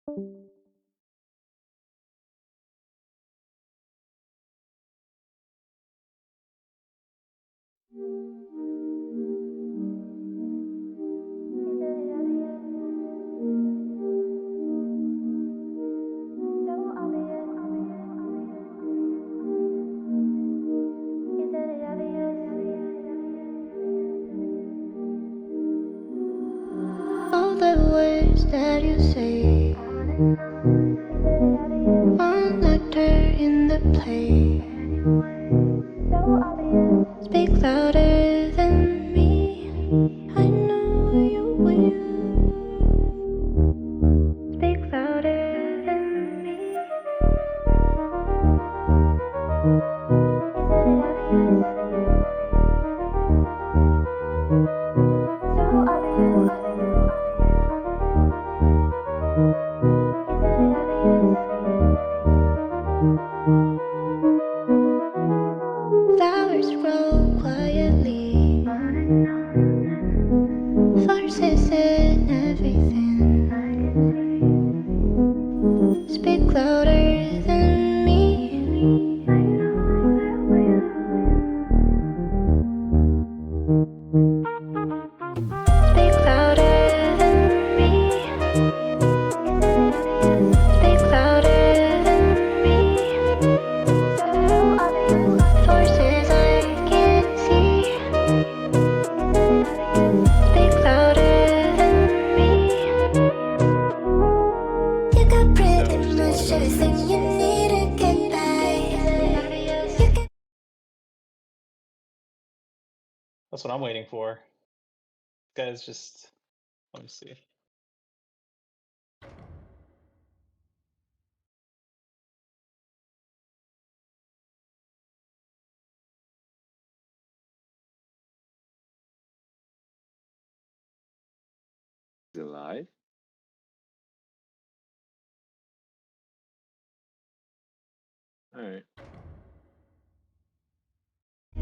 All the words that you say, one actor in the play, speak louder than me. I know you will. Speak louder than me. Flowers grow quietly, forces in everything. Speak louder than me. I know it will. Speak louder than me. Speak louder than me. Forces I can't see. Speak louder than me. You got pretty much everything you need to get by. That's what I'm waiting for. Guys, just let me see. Is it live? All right.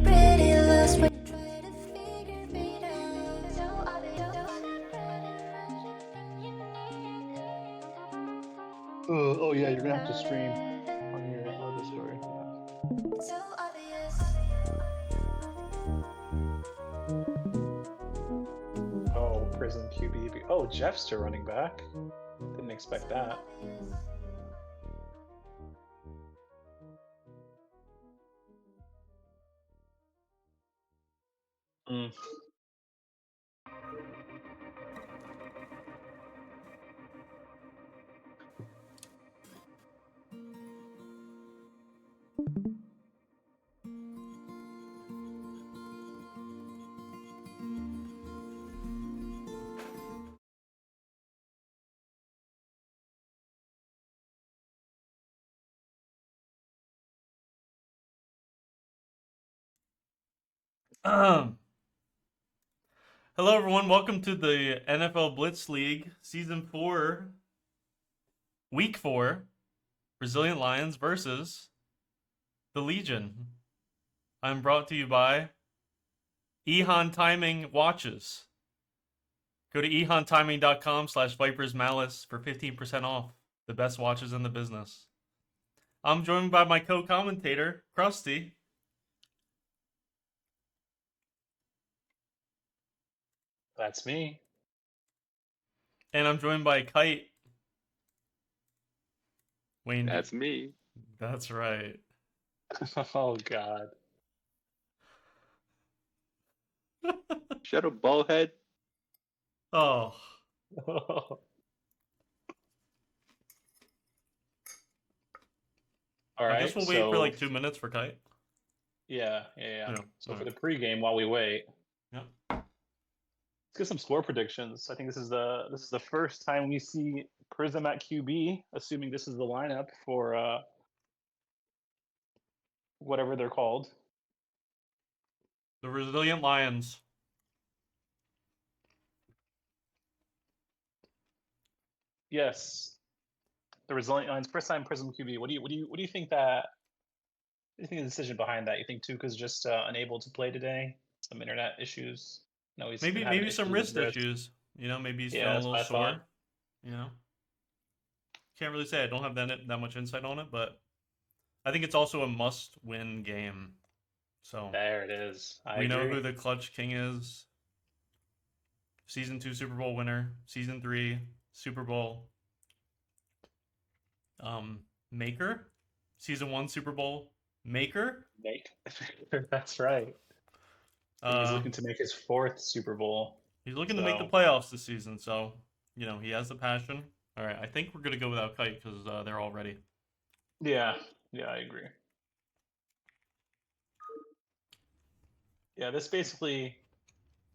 Pretty lost when you try to figure it out. So obvious. Oh yeah, you're gonna have to stream on your Discord. Yeah. So obvious. Oh, Prism QB. Oh, Jeff's still running back. Didn't expect that. Mm. Hello, everyone. Welcome to the NFL Blitz League Season 4, Week 4, Brazilian Lions versus the Legion. I'm brought to you by Ehan Timing Watches. Go to ehantiming.com/vipersmalice for 15% off. The best watches in the business. I'm joined by my co-commentator, Krusty. That's me. And I'm joined by Kite. Wayne. That's me. That's right. Oh God. Shut up, ballhead. Oh. All right. I guess we'll wait for like 2 minutes for Kite. Yeah. So All for right. the pregame, while we wait, Yep. let's get some score predictions. I think this is the first time we see Prism at QB, assuming this is the lineup for whatever they're called. The Resilient Lions. Yes, the Resilient Lions, first time Prism QB. What do you think that? What do you think the decision behind that? You think Tuca's just unable to play today? Some internet issues. No, he's been having Maybe some issues with wrist issues. You know, maybe he's Yeah, feeling a that's little what I thought. sore. You know. can't really say. I don't have that much insight on it, but I think it's also a must-win game. So There it is. I we know agree. who the Clutch King is. Season 2 Super Bowl winner. Season 3 Super Bowl maker. Season 1 Super Bowl maker. Make. That's right. And he's looking to make his 4th Super Bowl. He's looking to make the So- playoffs this season, so he has the passion. All right, I think we're gonna go without Kite because they're all ready. Yeah, I agree. Yeah, this basically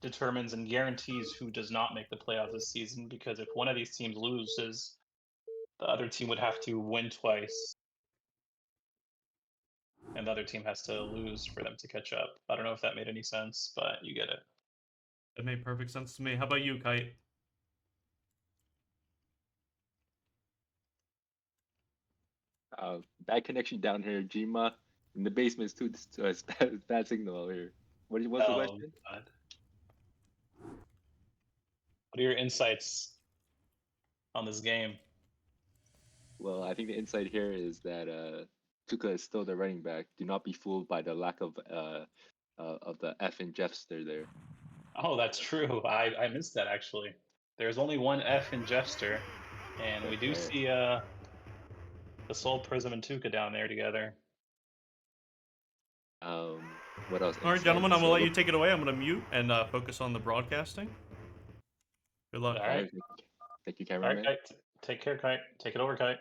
determines and guarantees who does not make the playoffs this season, because if one of these teams loses, the other team would have to win twice. And the other team has to lose for them to catch up. I don't know if that made any sense, but you get it. That made perfect sense to me. How about you, Kite? Bad connection down here, Jima. In the basement's too. It's bad signal over here. What's the question? God. What are your insights on this game? Well, I think the insight here is that Tuka is still the running back. Do not be fooled by the lack of the F in Jeffster there. Oh, that's true. I missed that actually. There's only one F in Jeffster, and we do Right. see the Soul Prism and Tuca down there together. What else? All right, Insight? gentlemen, I'm So gonna let you look- take it away. I'm gonna mute and focus on the broadcasting. Good luck. All right. Thank you, All right, cameraman. Kite. Take care, Kite. Take it over, Kite.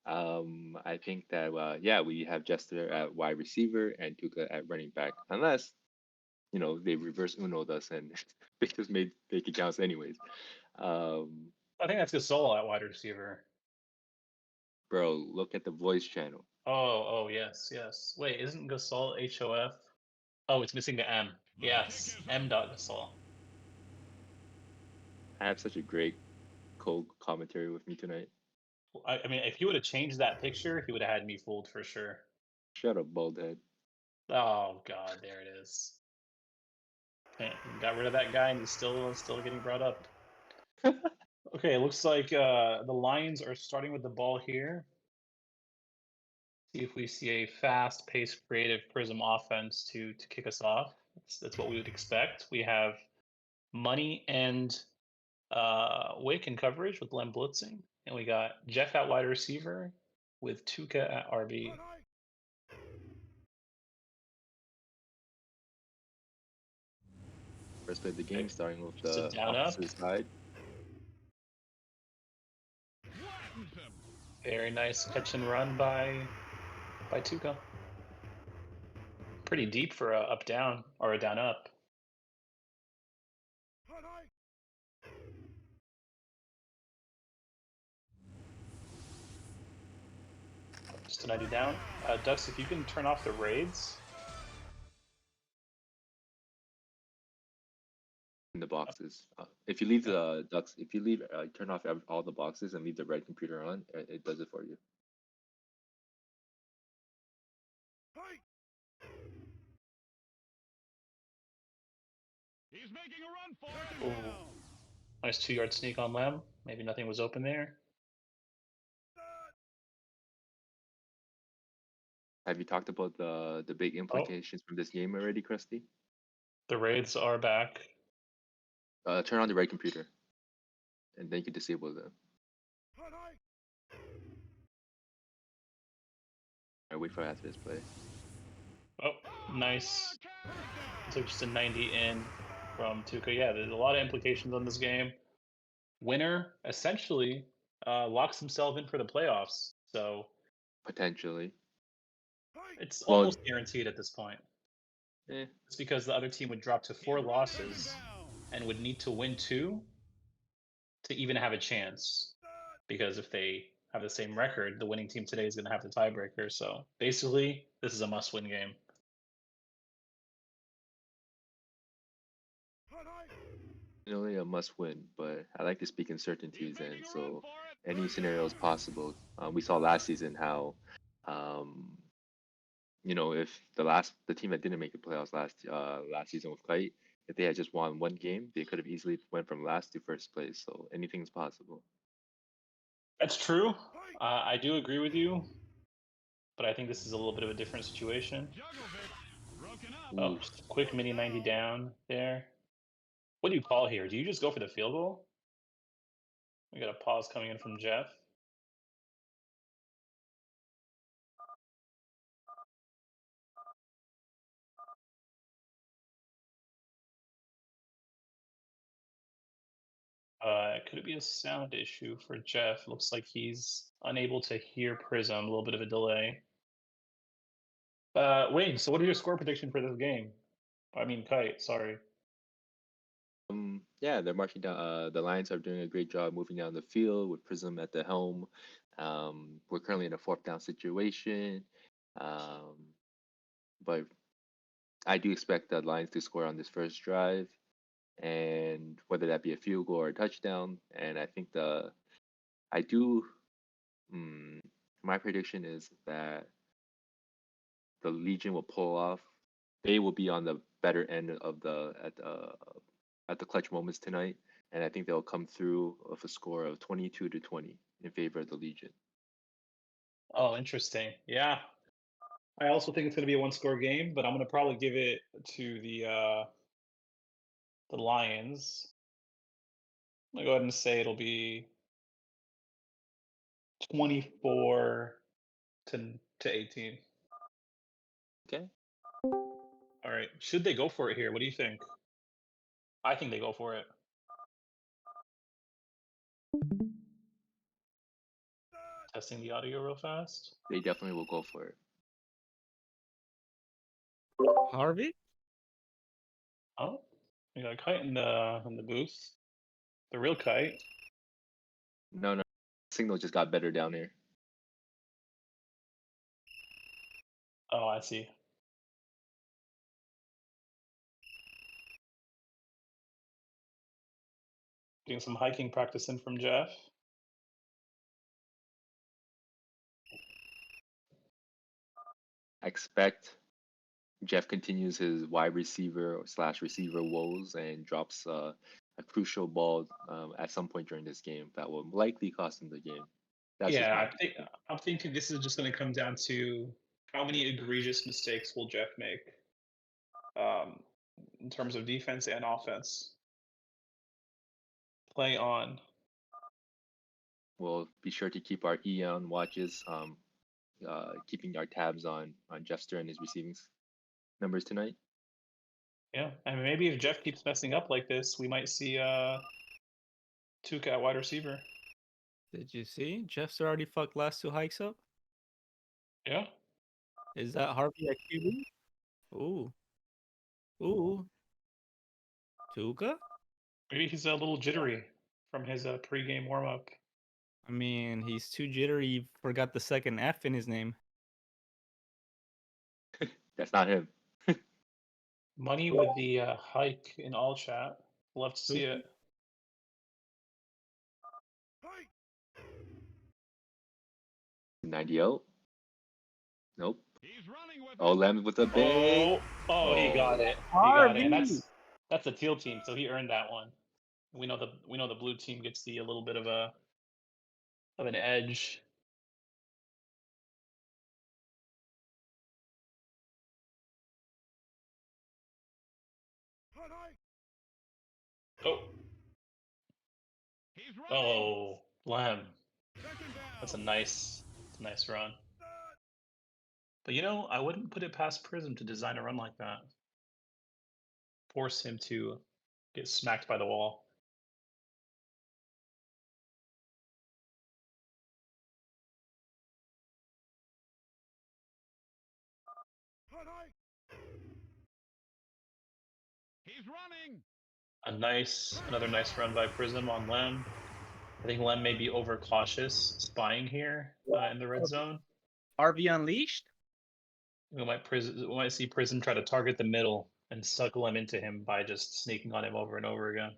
I think that we have Jester at wide receiver and Tuka at running back, unless they reverse Uno'd us and they just made fake accounts anyways. I think that's Gasol at wide receiver. Bro, look at the voice channel. Oh, yes. Wait, isn't Gasol HOF? Oh, it's missing the M. Yes, M. Gasol. I have such a great co-commentary with me tonight. I mean, if he would have changed that picture, he would have had me fooled for sure. Shut up, bald head. Oh God, there it is. Man, got rid of that guy, and he's still getting brought up. Okay, it looks like the Lions are starting with the ball here. See if we see a fast-paced, creative Prism offense to kick us off. That's what we would expect. We have Money and Wick in coverage with Lem blitzing, and we got Jeff at wide receiver with Tuca at RB. First play of the game, starting with Just a the down up. opposite side. Very nice catch and run by Tuca. Pretty deep for a up down or a down up. Just a 90 down. Ducks, if you can turn off the raids. In the boxes. If you leave the ducks, if you leave, turn off all the boxes and leave the red computer on, it does it for you. He's making a run for it. Ooh. Nice 2-yard sneak on Lem. Maybe nothing was open there. Have you talked about the big implications from this game already, Krusty? The raids are back. Turn on the red computer, and then you can disable them. I wait for after this play. Oh, nice. So just a 90 in from Tuca. Yeah, there's a lot of implications on this game. Winner essentially locks himself in for the playoffs. So Potentially. it's Well- almost guaranteed at this point. It's because the other team would drop to 4 losses and would need to win 2 to even have a chance. Because if they have the same record, the winning team today is going to have the tiebreaker. So basically, this is a must-win game. Only a must win, but I like to speak in certainties, and so any scenario is possible. We saw last season how, if the team that didn't make the playoffs last season with Kite, if they had just won one game, they could have easily went from last to first place. So anything's possible. That's true. I do agree with you, but I think this is a little bit of a different situation. Oh, Ooh, just a quick mini 90 down there. What do you call here? Do you just go for the field goal? We got a pause coming in from Jeff. Could it be a sound issue for Jeff? Looks like he's unable to hear Prism. A little bit of a delay. Wayne, so what are your score prediction for this game? I mean, Kite, sorry. yeah, they're marching down. The Lions are doing a great job moving down the field with Prism at the helm. We're currently in a 4th down situation, but I do expect the Lions to score on this first drive, and whether that be a field goal or a touchdown. And I think I do. My prediction is that the Legion will pull off. They will be on the better end of at the clutch moments tonight, and I think they'll come through with a score of 22-20 in favor of the Legion. Oh, interesting. Yeah. I also think it's going to be a one-score game, but I'm going to probably give it to the Lions. I'm going to go ahead and say it'll be 24 to 18. Okay. All right. Should they go for it here? What do you think? I think they go for it. Testing the audio real fast. They definitely will go for it. Harvey? Oh, we got a Kite in the booth. The real Kite. No, signal just got better down here. Oh, I see. Getting some hiking practice in from Jeff. I expect Jeff continues his wide receiver / receiver woes and drops a crucial ball at some point during this game that will likely cost him the game. That's just my prediction. I'm thinking this is just going to come down to how many egregious mistakes will Jeff make in terms of defense and offense. Play on. We'll be sure to keep our Eon watches, keeping our tabs on Jeffster and his receiving numbers tonight. Yeah, I mean, maybe if Jeff keeps messing up like this, we might see Tuca at wide receiver. Did you see? Jeff's already fucked last 2 hikes up. Yeah. Is that Harvey at QB? Ooh. Ooh. Tuca? Maybe he's a little jittery from his pregame warm-up. I mean, he's too jittery. He forgot the second F in his name. That's not him. Money with the hike in all chat. Love to see it. Nidio. Nope. Oh, Lem with a big. Oh, he got it. He got it. And that's the teal team, so he earned that one. We know the blue team gets a little bit of an edge. Oh, Lem. That's a nice run. But I wouldn't put it past Prism to design a run like that. Force him to get smacked by the wall. Another nice run by Prism on Lem. I think Lem may be overcautious spying here in the red zone. Harvey unleashed? We might see Prism try to target the middle and suck Lem into him by just sneaking on him over and over again.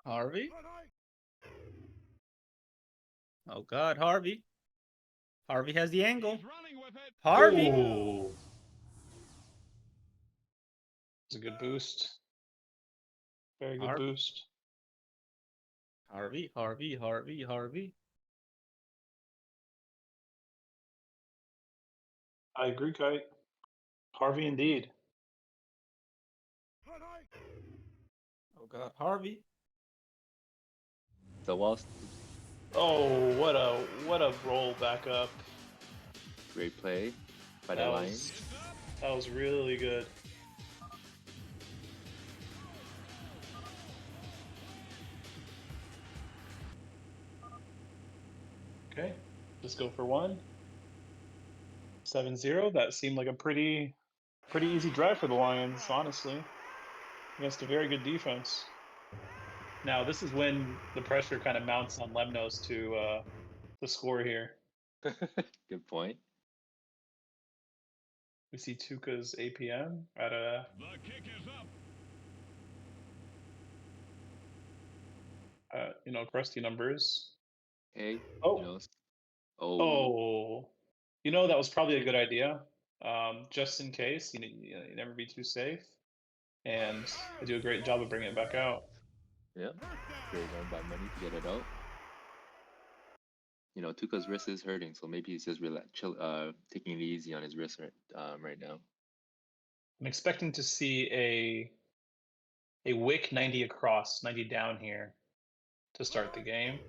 Harvey? Oh God, Harvey. Harvey has the angle. Harvey! Ooh. It's a good boost. Very good boost. Harvey, Harvey, Harvey, Harvey. I agree, Kite. Harvey indeed. Oh God, Harvey. So whilst Oh, what a roll back up. great play by the That Lions. was really good. Okay, just go for one. 7-0. That seemed like a pretty easy drive for the Lions, honestly, against a very good defense. Now this is when the pressure kind of mounts on Lemnos to score here. Good point. We see Tuca's APM at a crusty numbers. Okay. Oh. You know. Oh. Oh, that was probably a good idea. Just in case, you never be too safe. And they do a great job of bringing it back out. Yeah. Great run by Money to get it out. Tuca's wrist is hurting, so maybe he's just taking it easy on his wrist right now. I'm expecting to see a wick 90 across, 90 down here to start the game.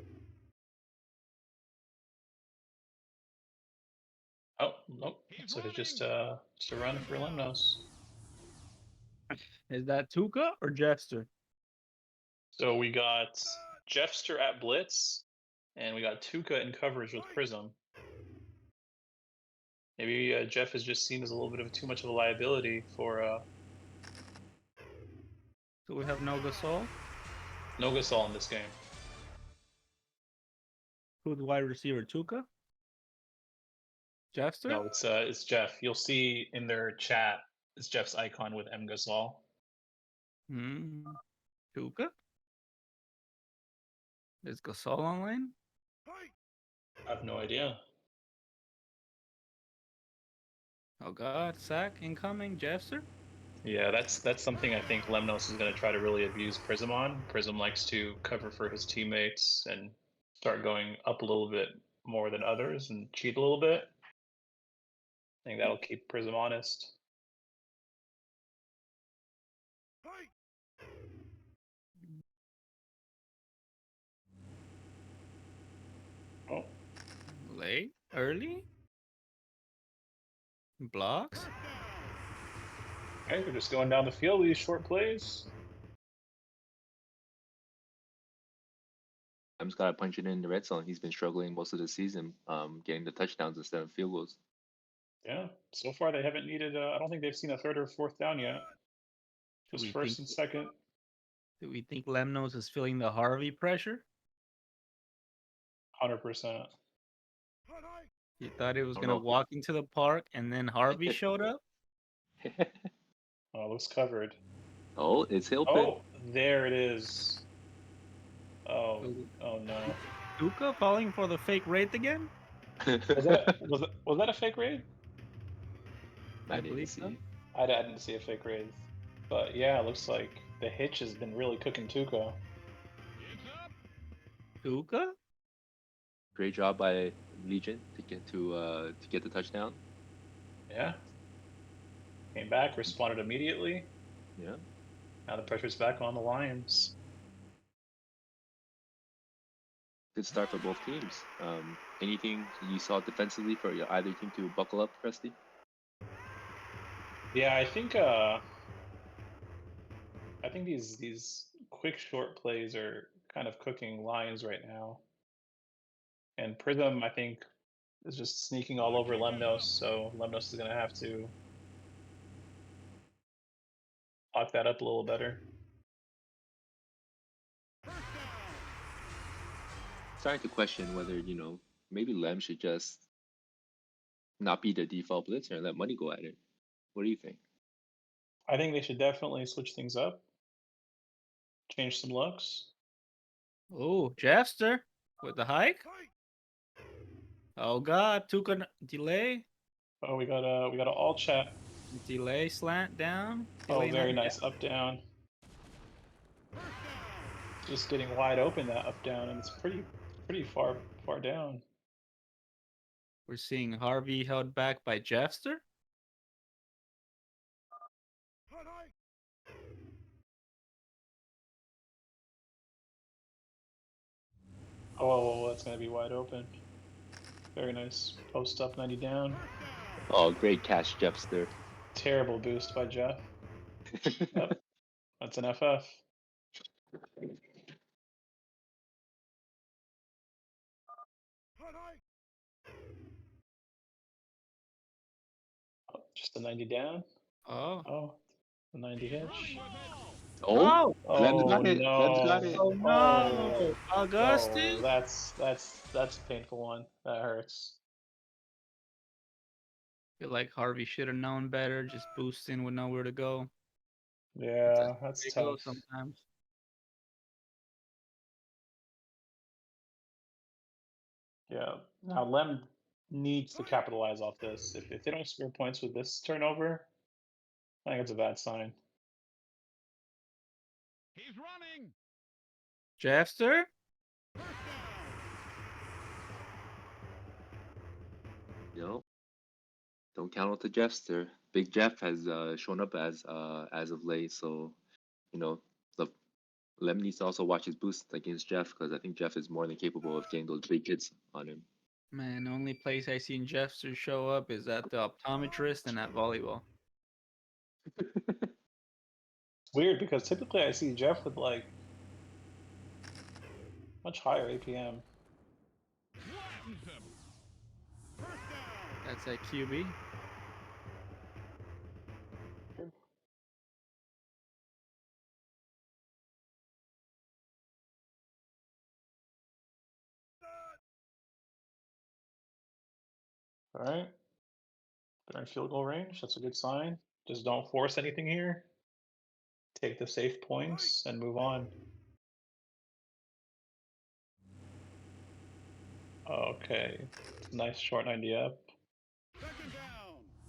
Oh, nope. So it's just a run for Lemnos. Is that Tuca or Jester? So we got Jeffster at blitz, and we got Tuca in coverage with Prism. Maybe Jeff is just seen as a little bit of too much of a liability for. Do we have no Gasol? No Gasol in this game. Who's the wide receiver? Tuca? Jester? No, it's Jeff. You'll see in their chat, it's Jeff's icon with M Gasol. Tuca? Is Gasol online? I have no idea. Oh God, sack incoming, Jester? Yeah, that's something I think Lemnos is going to try to really abuse Prism on. Prism likes to cover for his teammates and start going up a little bit more than others and cheat a little bit. I think that'll keep Prism honest. Oh, Late? Early? Blocks? okay, they're just going down the field with these short plays. I'm just gotta punch it in the red zone. He's been struggling most of the season, getting the touchdowns instead of field goals. Yeah, so far they haven't needed. I don't think they've seen a third or fourth down yet. Just first and second. Do we think Lemnos is feeling the Harvey pressure? 100%. You thought he was I gonna don't know. walk into the park and then Harvey showed up? Oh, looks covered. Oh, it's Hilton. Oh, there it is. Oh no. Tuca falling for the fake wraith again? Was that a fake raid? I believe didn't so. see. I didn't see a fake raid. But yeah, it looks like the hitch has been really cooking Tuca. Tuca? Great job by Legion to get the touchdown. Yeah. Came back, responded immediately. Yeah. Now the pressure's back on the Lions. Good start for both teams. Anything you saw defensively for either team to buckle up, Krusty? Yeah, I think these quick short plays are kind of cooking Lions right now. And Prism, I think, is just sneaking all over Lemnos, so Lemnos is going to have to lock that up a little better. Starting to question whether, maybe Lem should just not be the default blitzer and let Money go at it. What do you think? I think they should definitely switch things up, change some looks. Oh, Jester with the hike? Oh God, Tuca delay. Oh, we got a all chat. Delay slant down. Oh, Delay very not nice up down. just getting wide open that up down, and it's pretty far down. We're seeing Harvey held back by Jeffster. Oh, that's gonna be wide open. Very nice post up 90 down. Oh, great catch, Jeffster. Terrible boost by Jeff. Yep, that's an FF. Oh, just a 90 down. Oh. Oh, the 90 hitch. Oh, Oh. Lem's Oh got it. Lem's got no! it. Oh no. Oh, Augustus. that's a painful one. That hurts. Feel like Harvey should have known better. Just boosting with nowhere to go. Yeah, that's It goes tough. sometimes. Yeah. Now Lem needs to capitalize off this. If they don't score points with this turnover, I think it's a bad sign. Jeffster. No, don't count out the Jeffster. Big Jeff has shown up as of late, so the Lem needs to also watch his boost against Jeff because I think Jeff is more than capable of getting those big hits on him. Man, the only place I seen Jeffster show up is at the optometrist and at volleyball. It's weird because typically I see Jeff with like much higher APM. That's at QB. All right. They're in field goal range. That's a good sign. Just don't force anything here. Take the safe points and move on. Okay. Nice short 90 up.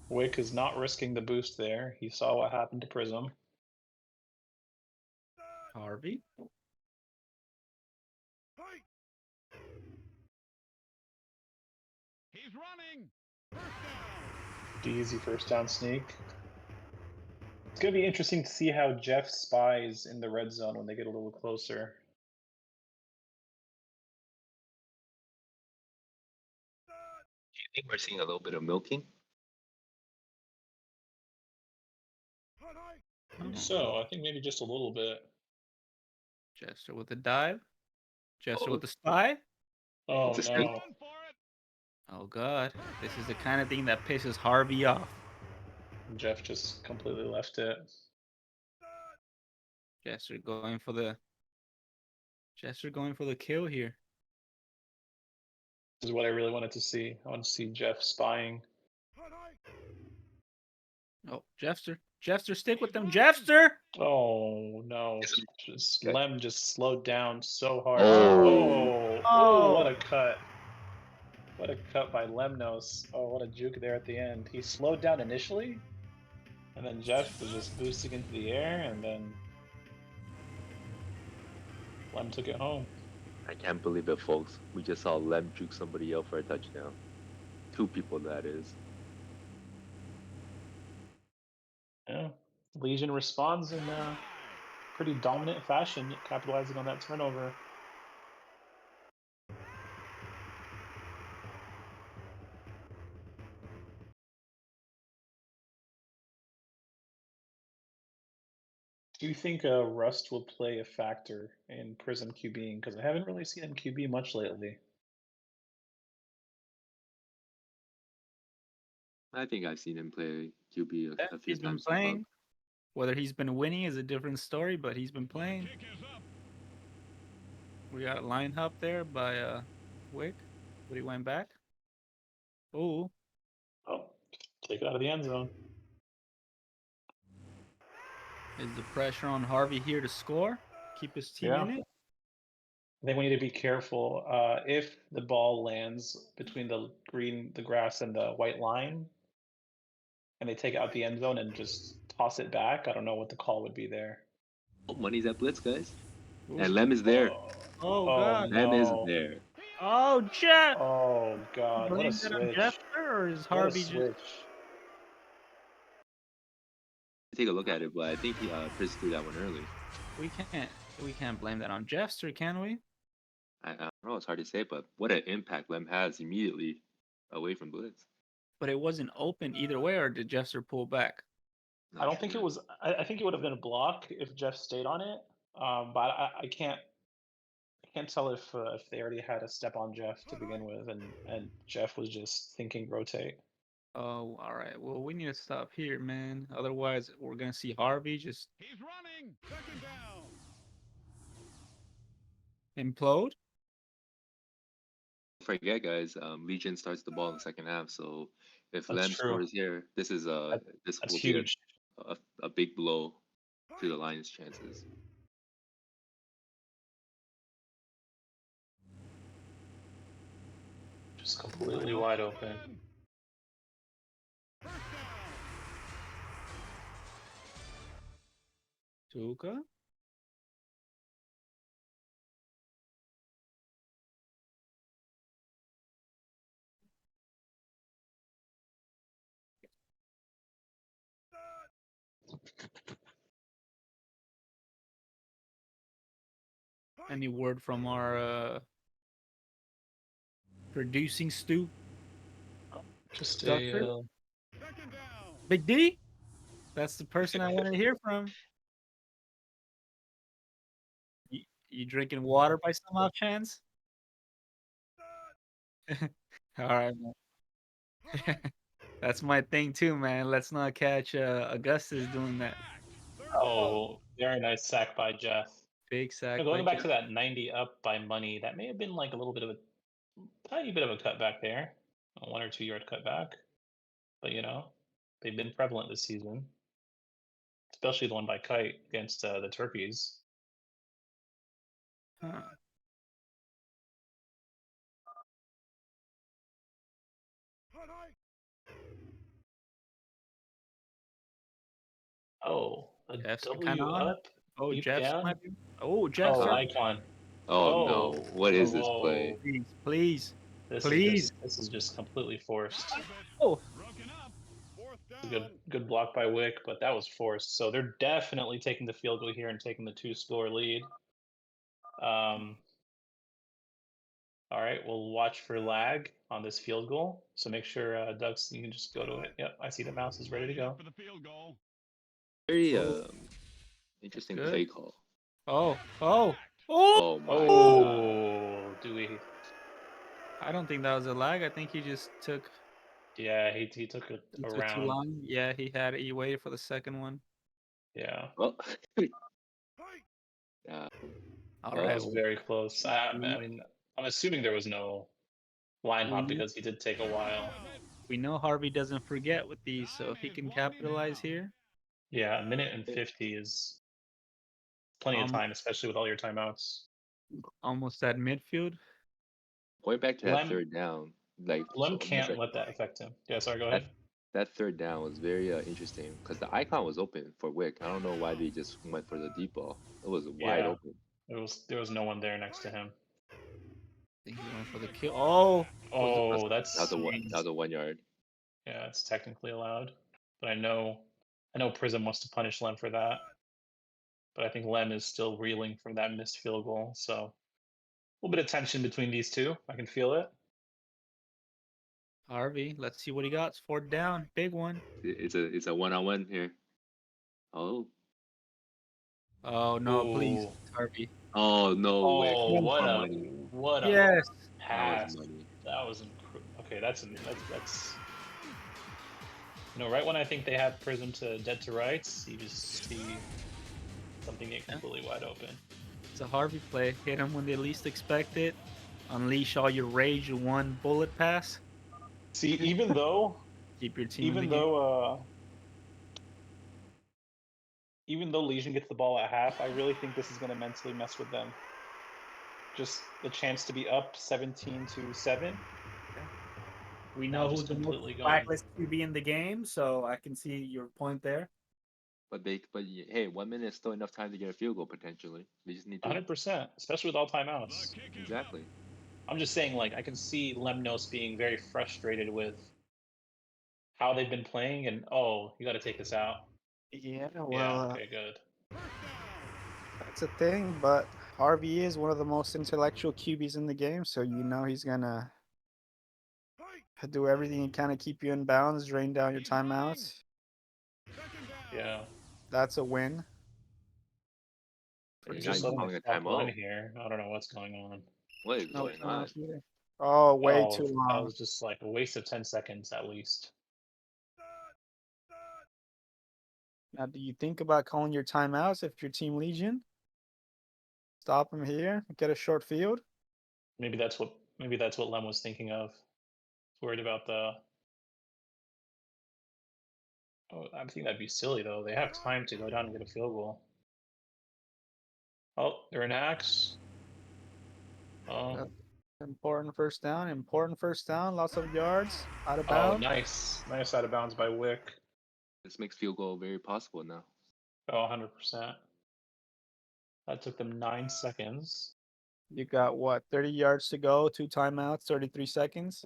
Wick is not risking the boost there. He saw what happened to Prism. Harvey. Easy first down sneak. It's going to be interesting to see how Jeff spies in the red zone when they get a little closer. Do you think we're seeing a little bit of milking? So I think maybe just a little bit. Jeffster with the dive. Jeffster Oh. with the spy. Oh It's a no. Oh god. This is the kind of thing that pisses Harvey off. Jeff just completely left it. Jeffster going for the kill here. This is what I really wanted to see. I want to see Jeff spying. Oh, Jeffster. Jeffster, stick with them. Jeffster! Oh no. Just Okay. Lem just slowed down so hard. Oh. Oh, what a cut. What a cut by Lemnos. Oh, what a juke there at the end. He slowed down initially, and then Jeff was just boosting into the air, and then Lem took it home. I can't believe it, folks. We just saw Lem juke somebody else for a touchdown. 2 people, that is. Yeah. Legion responds in pretty dominant fashion, capitalizing on that turnover. Do you think Rust will play a factor in Prism QBing? Because I haven't really seen him QB much lately. I think I've seen him play QB a few He's been times. playing. Whether he's been winning is a different story, but he's been playing. We got a line hop there by Wick, but he went back. Oh, Oh, take it out of the end zone. is the pressure on Harvey here to score? Keep his team in it? I think we need to be careful. If the ball lands between the grass, and the white line, and they take it out the end zone and just toss it back, I don't know what the call would be there. Oh, money's at blitz, guys. And Lem is there. Oh, Oh, God. Lem is no. there. Oh, Jeff. Oh God, what a Blame that on switch. Jester, or is What a Harvey just? switch. Take a look at it, but I think he Pris threw that one early. We can't blame that on Jester, can we? I don't know, it's hard to say, but what an impact Lem has immediately away from Blitz. But it wasn't open either way, or did Jester pull back? Not I don't think it sure. was. I think it would have been a block if Jeff stayed on it. But I can't. I can't tell if they already had a step on Jeff to begin with, and Jeff was just thinking rotate. Oh, all right. Well, we need to stop here, man. Otherwise, we're gonna see Harvey just He's running. Second down. implode. Don't forget, guys, Legion starts the ball in the second half, so if That's Lem true. scores here, this is this That's will be huge. a big blow to the Lions' chances. Just completely wide open. First down. Tuca. Any word from our producing stew? Just Doctor? a. Second down. Big D? That's the person I wanted to hear from. You drinking water by some off chance? All right, man. That's my thing too, man. Let's not catch Augustus doing that. Oh, very nice sack by Jeff. Big sack. Now, going by back to that 90 up by money, that may have been like a little bit of a tiny bit of a cutback there, a 1 or 2 yard cutback. But they've been prevalent this season, especially the one by Kite against the Turkeys. Huh. Oh, a Jeff's W kinda on it. up, Oh, deep Jeff's down. might be. Oh, Oh, Jeff's. icon. Oh no! What is this play? Whoa. Please. This Please. is just completely forced. Oh, Broken up. Fourth It's a down. good block by Wick, but that was forced. So they're definitely taking the field goal here and taking the 2-score lead. All right, we'll watch for lag on this field goal. So make sure, Doug, you can just go to it. Yep, I see the mouse is ready to go. For the field goal. Very interesting good. play call. oh. Oh my god! Oh, do we? I don't think that was a lag. I think he just took Yeah, he took it too around. long. Yeah, he waited for the second one. Yeah, Well, All that right. was very close. I mean, I'm assuming there was no line hop because he did take a while. We know Harvey doesn't forget with these, so if he can capitalize here. Yeah, 1:50 is plenty of time, especially with all your timeouts. Almost at midfield. going back to that Lem third down, like Lem so can't let that affect him. Yeah, sorry, go that ahead. that third down was very interesting because the icon was open for Wick. I don't know why they just went for the deep ball. It was wide Yeah. open. There was no one there next to him. I think he went for the kill. Oh, Oh, That was a that's that was a 1 yard. yeah, it's technically allowed. But I know Prism wants to punish Lem for that. But I think Lem is still reeling from that missed field goal. So a little bit of tension between these two. I can feel it. Harvey, let's see what he got. It's fourth down, big one. It's a 1-on-1 here. Oh Oh no, please, Ooh. Harvey. oh no way! Oh, what a Money. Yes. That pass. was money. That was okay. That's right when I think they have Prism to dead to rights, you just see something get completely wide open. It's a Harvey play. Hit him when they least expect it. Unleash all your rage in one bullet pass. See, even though Keep your team in the even game. though Legion gets the ball at half, I really think this is going to mentally mess with them. Just the chance to be up 17-7. We Now know just who's the most completely going. blacklist QB in the game, so I can see your point there. Hey, 1 minute is still enough time to get a field goal potentially. They just need to 100%, especially with all The timeouts. kick is exactly. I'm just saying, like, I can see Lemnos being very frustrated with how they've been playing, and oh, you got to take this out. Yeah, Yeah, well, okay, good. that's a thing, but Harvey is one of the most intellectual QBs in the game, so you know he's gonna do everything he can to keep you in bounds, drain down your timeouts. second down. Yeah, That's a win. For And he's you're not just even team. letting calling the a clock run timeout. here. I don't know what's going on. What is No going on? timeouts either. Oh, way Oh, too that long. was just like a waste of 10 seconds at least. Now, do you think about calling your timeouts if your team Legion? Stop him here, get a short field. Maybe that's what Lem was thinking of. Worried about the. Oh, I think that'd be silly though. They have time to go down and get a field goal. Oh, they're in hacks. Oh, That's important first down. Important first down. Lots of yards. Out of oh, bounds. nice out of bounds by Wick. This makes field goal very possible now. Oh, 100%. That took them 9 seconds. You got what? 30 yards to go. 2 timeouts. 33 seconds.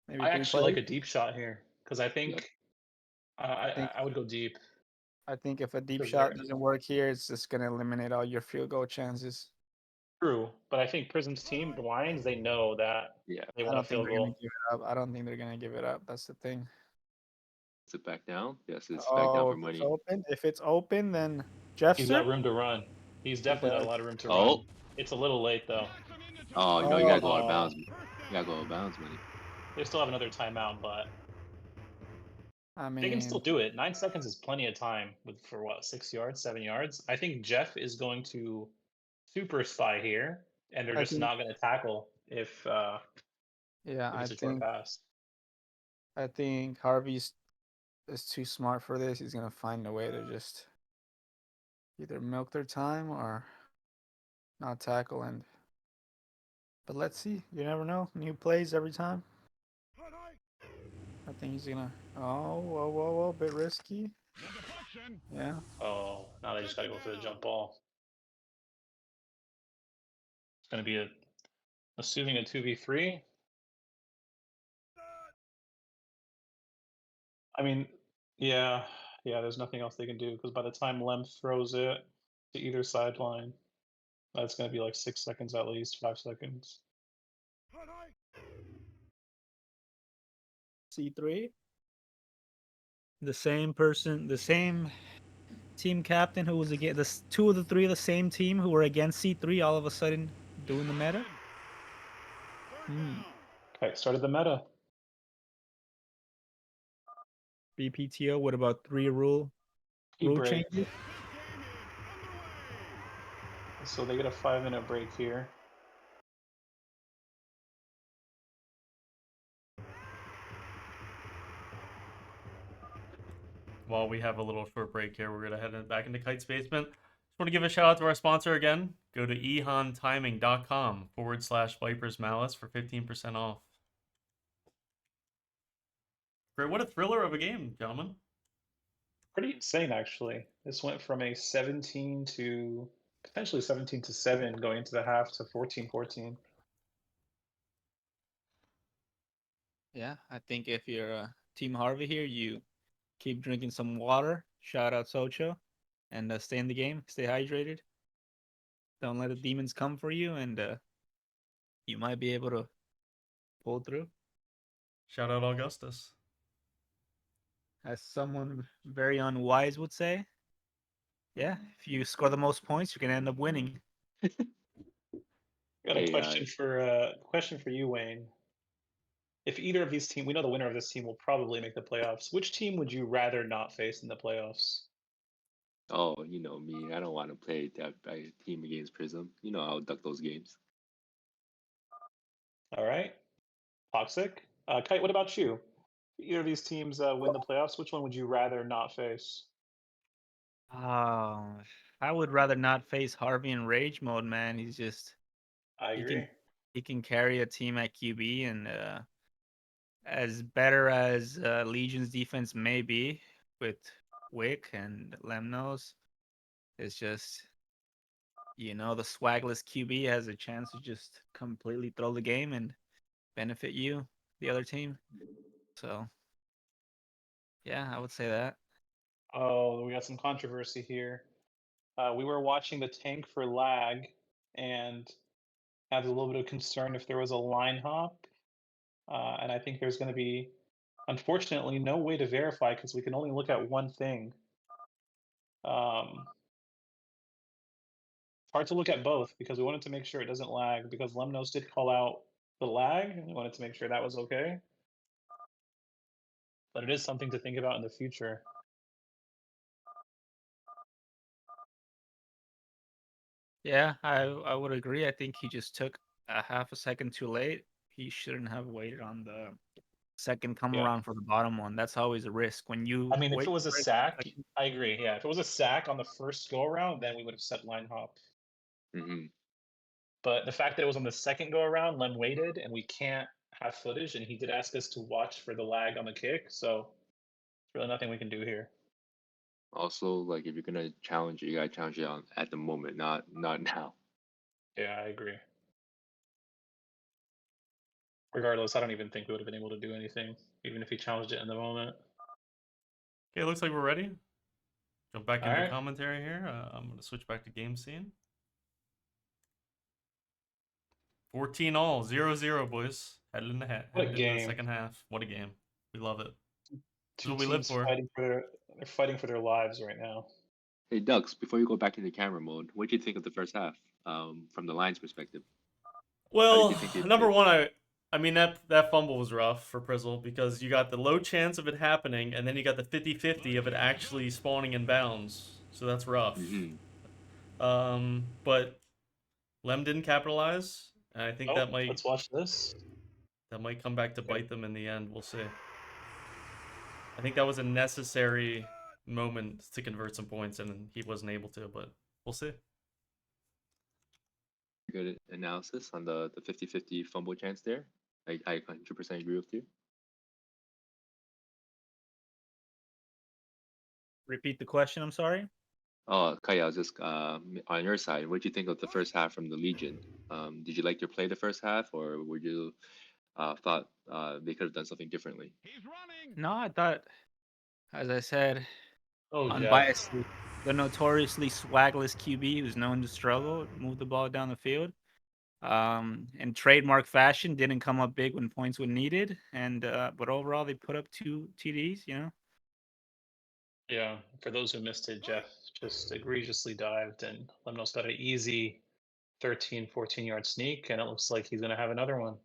Maybe I 3 actually like plays. a deep shot here because I Yep. think I think I would go deep I think if a deep because shot they're doesn't work here, it's just gonna eliminate all your field goal chances. true. But I think Prism's team, the Lions, they know that Yeah. they I want a don't think field they're gonna goal. give it up. I don't think they're gonna give it up. That's the thing. Is it back down? Yes, it's back down Oh, for if it's money. open, then He's got Jeffster. room to run. He's He definitely got a does. lot of room to run. Oh, It's a little late though. oh, no, you Oh, gotta go out of Oh, bounds. You gotta go out of bounds, money. they still have another timeout, but I they can still mean, do it. 9 seconds is plenty of time with for what 6 yards, 7 yards. I think Jeff is going to super spy here, and they're I just think, not going to tackle yeah, if it's a short pass. I think Harvey's is too smart for this. He's gonna find a way to just either milk their time or not tackle. But let's see. You never know. New plays every time. I think he's gonna. Oh, whoa, bit risky. Yeah. Oh, now they just got to go for the jump ball. It's going to be assuming a 2v3. I mean, yeah, there's nothing else they can do because by the time Lem throws it to either sideline, that's going to be like 6 seconds at least, 5 seconds. C3. The same person, the same team captain who was against the two of the three of the same team who were against C3 all of a sudden doing the meta. Okay, started the meta. BPTO. What about 3 rule Break. changes? So they get a 5-minute break here. While we have a little short break here, we're going to head back into Kite's basement. Just want to give a shout out to our sponsor again. Go to ehantiming.com/Vipers Malice for 15% off. Great. What a thriller of a game, gentlemen. Pretty insane, actually. This went from a 17 to potentially 17-7 going into the half to 14-14. Yeah, I think if you're Team Harvey here, you keep drinking some water. Shout out Socho, and stay in the game. Stay hydrated. Don't let the demons come for you, and you might be able to pull through. Shout out Augustus. As someone very unwise would say, yeah, if you score the most points, you can end up winning. Got a Hey, question for you, Wayne. If either of these teams, we know the winner of this team will probably make the playoffs. Which team would you rather not face in the playoffs? oh, you know me. I don't want to play that team against Prism. You know I'll duck those games. All right, Toxic. Kite, what about you? If either of these teams win the playoffs, which one would you rather not face? I would rather not face Harvey in rage mode, man. He's just I agree. he can carry a team at QB, and as better as Legion's defense may be, with Wick and Lemnos. It's just, the swagless QB has a chance to just completely throw the game and benefit you, the other team. So, yeah, I would say that. Oh, we got some controversy here. We were watching the tank for lag and had a little bit of concern if there was a line hop. And I think there's going to be, unfortunately, no way to verify because we can only look at one thing. It's hard to look at both because we wanted to make sure it doesn't lag because Lemnos did call out the lag and we wanted to make sure that was okay. But it is something to think about in the future. Yeah, I would agree. I think he just took a half a second too late. He shouldn't have waited on the second come Yeah. around for the bottom one. That's always a risk when you I mean, if wait it was a for it sack, second. I agree. Yeah, if it was a sack on the first go around, then we would have set line hop. Hmm. But the fact that it was on the second go around, Lem waited, and we can't have footage, and he did ask us to watch for the lag on the kick, so there's really nothing we can do here. Also, like if you're gonna challenge it, you gotta challenge it at the moment, not now. Yeah, I agree. Regardless, I don't even think we would have been able to do anything, even if he challenged it in the moment. Okay, looks like we're ready. Jump back into Alright. commentary here. I'm going to switch back to game scene. 14 all, 0-0, boys. Headed into What a the game. second half. What a game. We love it. Two what we live teams for. they're fighting for their lives right now. Hey Ducks, before you go back into camera mode, what do you think of the first half? From the Lions' perspective. Well, you think they number played? one, I mean that fumble was rough for Prizzle because you got the low chance of it happening, and then you got the 50-50 of it actually spawning in bounds. So that's rough. But Lem didn't capitalize, and I think Oh, that let's watch this. might come back to bite them in the end. We'll see. I think that was a necessary moment to convert some points, and he wasn't able to, but we'll see. Good analysis on the 50-50 fumble chance there. I 100% agree with you. Repeat the question, I'm sorry. Oh, Kaya, I was just on your side. What did you think of the first half from the Legion? Did you like their play the first half, or would you thought they could have done something differently? He's running. No, I thought, as I said, Oh, Jeff. unbiasedly, the notoriously swagless QB who's known to struggle, moved the ball down the field. In trademark fashion, didn't come up big when points were needed, and but overall they put up 2 TDs. Yeah, for those who missed it, Jeff just egregiously dived, and Lemnos got an easy 13, 14-yard sneak, and it looks like he's going to have another one.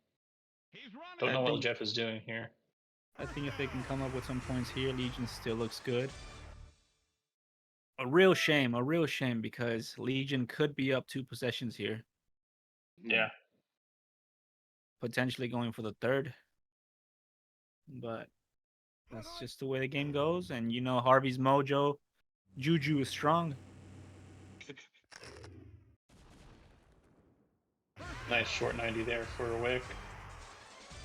He's running. Don't I know what think Jeff is doing here. I think if they can come up with some points here, Legion still looks good. A real shame because Legion could be up 2 possessions here, Yeah. potentially going for the third. But that's just the way the game goes, and Harvey's mojo, juju is strong. Nice short 90 there for Wick.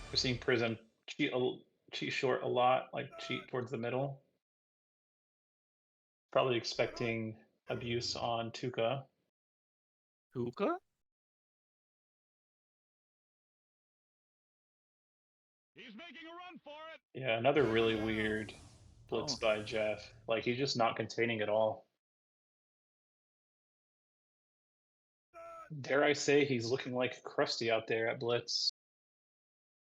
We're seeing Prism cheat short a lot, like cheat towards the middle. Probably expecting abuse on Tuca. Hookah? He's making a run for it. Yeah, another really weird blitz Oh. by Jeff. Like, he's just not containing at all. Dare I say he's looking like Krusty out there at blitz.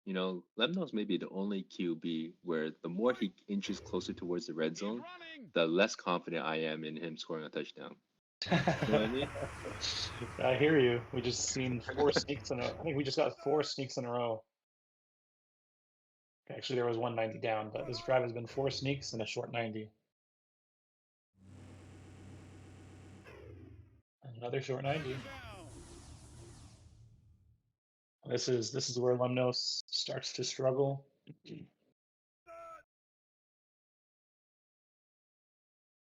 You know, Lemnos may be the only QB where the more he inches closer towards the red He's zone, running. the less confident I am in him scoring a touchdown. You know what I mean? I hear you. We just seen 4 sneaks in a. I think we just got 4 sneaks in a row. Actually, there was 190 down, but this drive has been 4 sneaks and a short 90. Another short 90. This is where Lemnos starts to struggle.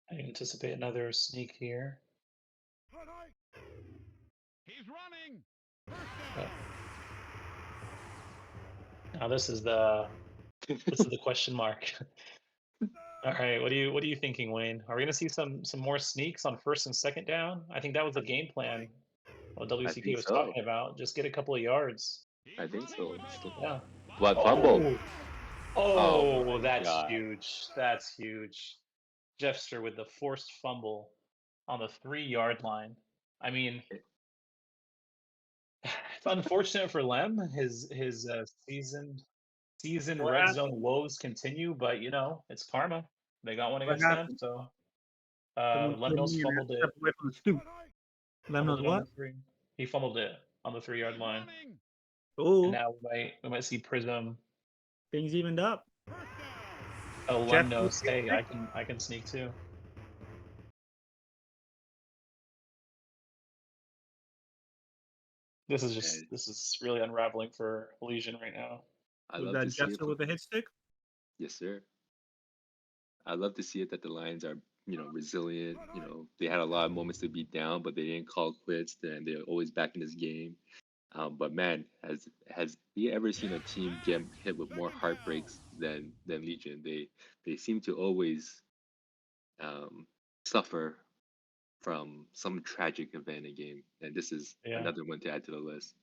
I anticipate another sneak here. He's running. But now this is the question mark. All right, what are you thinking, Wayne? Are we gonna see some more sneaks on first and second down? I think that was the game plan. What I WCK think was so. talking about. Just get a couple of yards. I think so. Yeah. What fumble? Oh, Oh oh, my that's god. huge. That's huge. Jeffster with the forced fumble on the 3-yard line. I mean, it's unfortunate for Lem. His season What red happened? zone woes continue, but you know it's karma. They got one What against them, happened? so Someone told Lemnos me and I had fumbled to it. step away from the stoop. Lem Fumbled knows it on what? the 3. He fumbled it on the 3-yard line, and Oh, now we might see Prism. things evened up. Oh, Jeff, Lemnos. Hey, I can sneak too. This is really unraveling for Legion right now. I Was love that to see it. Jester with the hit stick? Yes, sir. I love to see it that the Lions are, resilient. They had a lot of moments to be down, but they didn't call quits. And they're always back in this game. But man, has he ever seen a team get hit with more heartbreaks than Legion? They seem to always suffer from some tragic event in a game, and this is Yeah. another one to add to the list.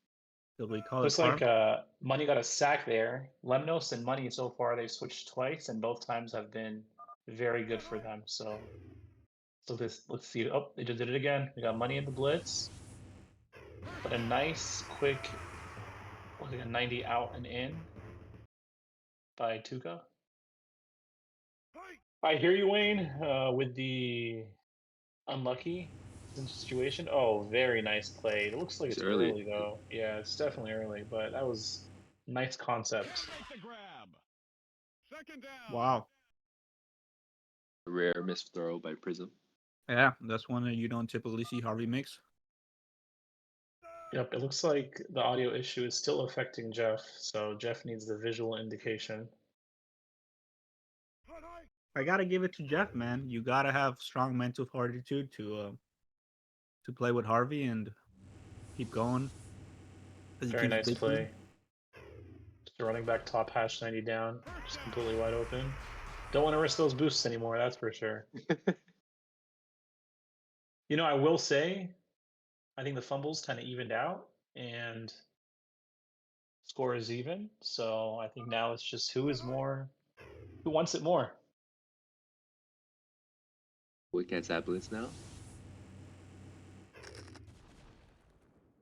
Did we call Looks it like karma? Money got a sack there. Lemnos and Money so far they've switched twice, and both times have been very good for them. So let's see. Oh, they just did it again. We got Money in the blitz, but a nice quick, like a 90 out and in by Tuca. I hear you, Wayne. With the unlucky situation. Oh, very nice play. It looks like It's it's early. early though. Yeah, it's definitely early, but that was nice concept. Wow. A rare missed throw by Prism. Yeah, that's one that you don't typically see Harvey mix. Yep, it looks like the audio issue is still affecting Jeff, so Jeff needs the visual indication. I gotta give it to Jeff, man. You gotta have strong mental fortitude to play with Harvey and keep going. As he Very keeps nice big play. Just a running back top hash 90 down, just completely wide open. Don't want to risk those boosts anymore, that's for sure. You know, I will say, I think the fumbles kind of evened out and score is even. So I think now it's just who wants it more. Quick as that blitz now.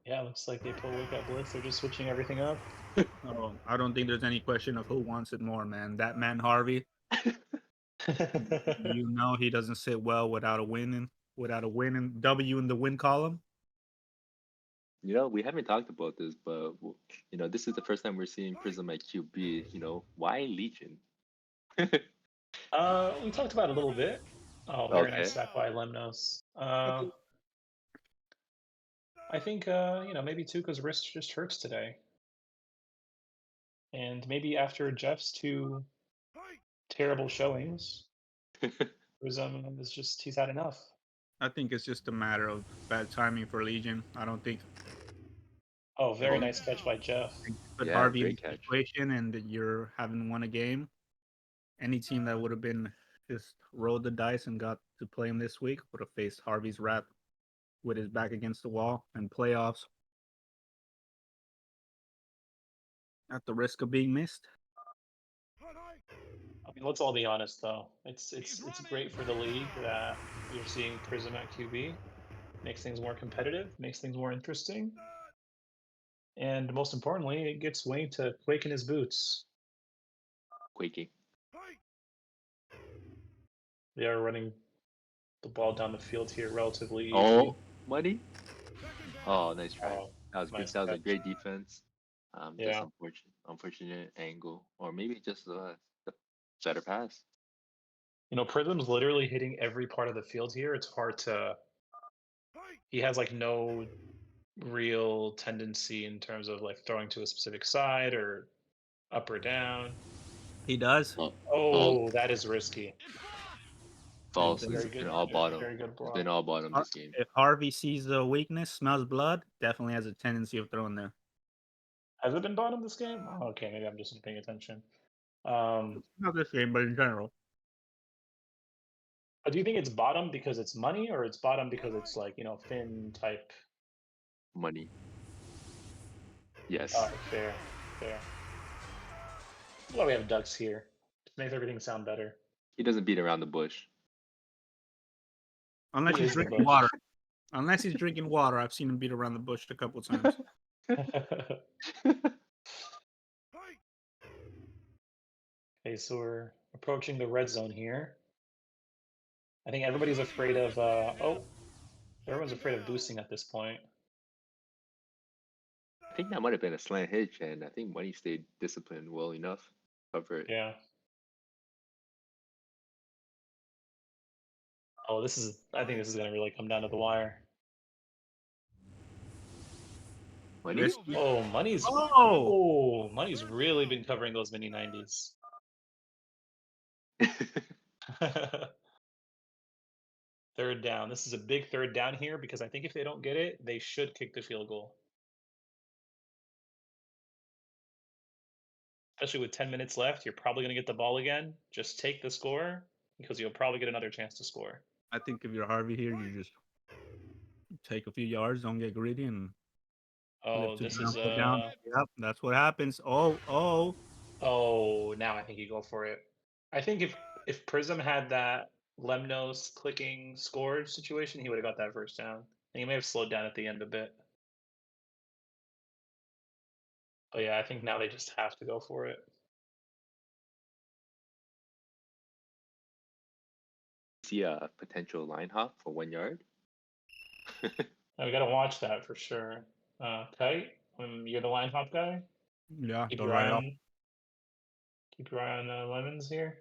Yeah, looks like they pull Wake Up Blitz. They're just switching everything up. Oh, I don't think there's any question of who wants it more, man. That man Harvey, you know he doesn't sit well without a winning W in the win column. We haven't talked about this, but this is the first time we're seeing Prism at QB. Why Legion? We talked about it a little bit. Oh, very Okay. nice sack by Lemnos. I think maybe Tuca's wrist just hurts today, and maybe after Jeff's 2 terrible showings, Prism is just he's had enough. I think it's just a matter of bad timing for Legion. I don't think. Oh, very nice catch by Jeff. Put Yeah, Harvey in great the catch. situation and you're having won a game. Any team that would have been just rolled the dice and got to play him this week would have faced Harvey's wrath with his back against the wall and playoffs at the risk of being missed. I mean, let's all be honest though. It's great for the league that you're seeing Prism at QB. Makes things more competitive, makes things more interesting. And most importantly, it gets Wayne to quake in his boots. Quaking. They are running the ball down the field here relatively easy. Oh, Money. Oh, nice try. Oh, That was good. nice That was a catch. great defense. Just Yeah. unfortunate angle, or maybe just a better pass. You know, Prism's literally hitting every part of the field here. It's hard to. He has like no real tendency in terms of like throwing to a specific side or up or down. He does. Oh, that is risky. False. Very It's good- been all bottom. very good It's block. been all bottom this game. If Harvey sees the weakness, smells blood, definitely has a tendency of throwing there. Has it been bottom this game? Oh, okay, maybe I'm just not paying attention. Not this game, but in general. Do you think it's bottom because it's money, or it's bottom because it's like Finn type? Money. Yes. Fair, fair. That's why we have ducks here. It makes everything sound better. He doesn't beat around the bush. Unless He he's is the drinking bush. water. Unless he's drinking water. I've seen him beat around the bush a couple times. Okay, so we're approaching the red zone here. I think everybody's afraid of. Everyone's afraid of boosting at this point. I think that might have been a slant hitch, and I think Money stayed disciplined well enough to cover it. Yeah. Oh, I think this is gonna really come down to the wire. Money? This- Oh, money's. Oh! Oh, money's really been covering those mini 90s. Third down. This is a big third down here because I think if they don't get it, they should kick the field goal. Especially with 10 minutes left, you're probably going to get the ball again. Just take the score because you'll probably get another chance to score. I think if you're Harvey here, you just take a few yards, don't get greedy, and Oh, live to this down, is put down. Yep, that's what happens. Oh. Oh, now I think you go for it. I think if Prism had that Lemnos clicking score situation, he would have got that first down. And he may have slowed down at the end a bit. Oh yeah, I think now they just have to go for it. See a potential line hop for 1 yard. Now we got to watch that for sure. Kite, you're the line hop guy. Yeah, Keep the your eye right off. on. Keep your eye on Lemons here.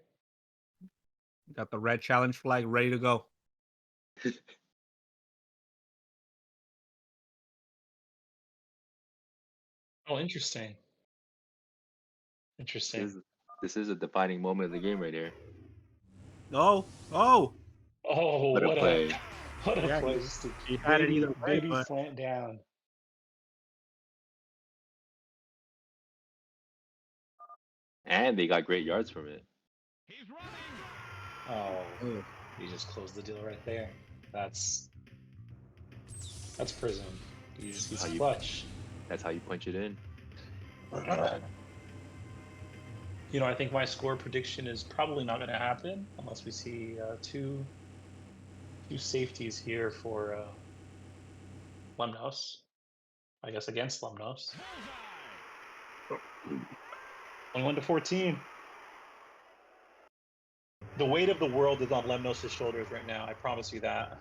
Got the red challenge flag ready to go. Oh, interesting. Interesting. This is a defining moment of the game right here. Oh. Oh, What a play. What a Yeah, play! Just a he had it either way, baby but- slant down. And they got great yards from it. He's running. Oh, Oh. you just closed the deal right there. That's Prism. He's How you- clutch. That's how you punch it in. I think my score prediction is probably not going to happen unless we see two safeties here for Lemnos. I guess against Lemnos. 21-14. The weight of the world is on Lemnos' shoulders right now. I promise you that.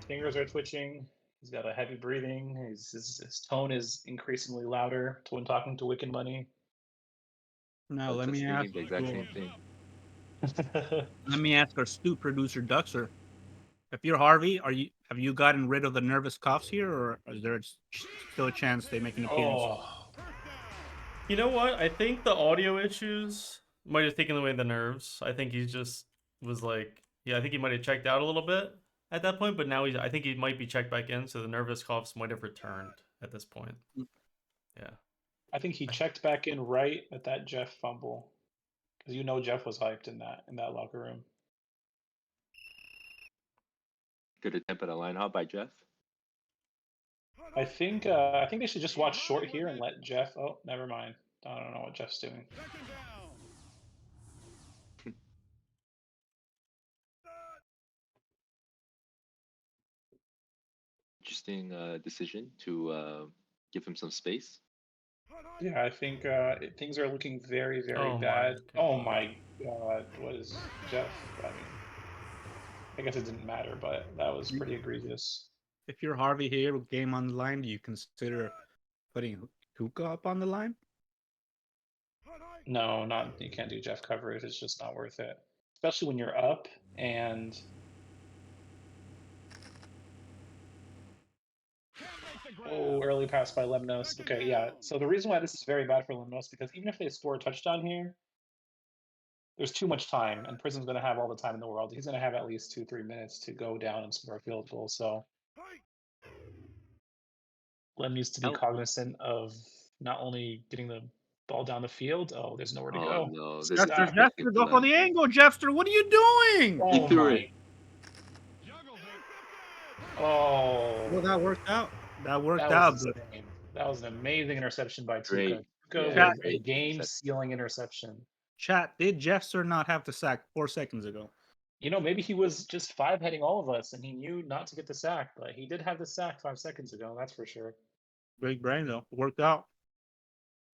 Fingers are twitching. He's got a heavy breathing. His tone is increasingly louder when talking to Wicked Money. Now I was let just me thinking ask. the exact you- same thing. Let me ask our astute producer Duxer. If you're Harvey, have you gotten rid of the nervous coughs here, or is there still a chance they make an appearance? Oh, You know what? I think the audio issues might have taken away the nerves. I think he just was like, I think he might have checked out a little bit at that point, but now I think he might be checked back in, so the nervous coughs might have returned at this point. Yeah. I think he checked back in right at that Jeff fumble, because Jeff was hyped in that locker room. Good attempt at a line hop by Jeff. I think they should just watch short here and let Jeff. Oh, never mind. I don't know what Jeff's doing. Second down. Interesting decision to give him some space. Yeah, I think things are looking very, very Oh my bad. God. Oh my God, what is Jeff? I mean, I guess it didn't matter, but that was pretty egregious. If you're Harvey here with game on the line, do you consider putting Hookah up on the line? No, you can't do Jeff coverage. It's just not worth it, especially when you're up and. Oh, early pass by Lemnos. Okay, yeah. So the reason why this is very bad for Lemnos, because even if they score a touchdown here, there's too much time, and Prism's going to have all the time in the world. He's going to have at least 2-3 minutes to go down and score a field goal. So Lem needs to be cognizant of not only getting the ball down the field. Oh, there's nowhere to go. No, Jeffster, go for the angle, Jeffster. What are you doing? Oh threw my it. Oh, Well, that worked out. That worked that out, was but insane. That was an amazing interception by Great. Tuca. Tuca Yeah, with a great game-sealing interception. chat, did Jeffster not have the sack 4 seconds ago? You know, maybe he was just five-heading all of us, and he knew not to get the sack, but he did have the sack 5 seconds ago. That's for sure. Big brain though. Worked out.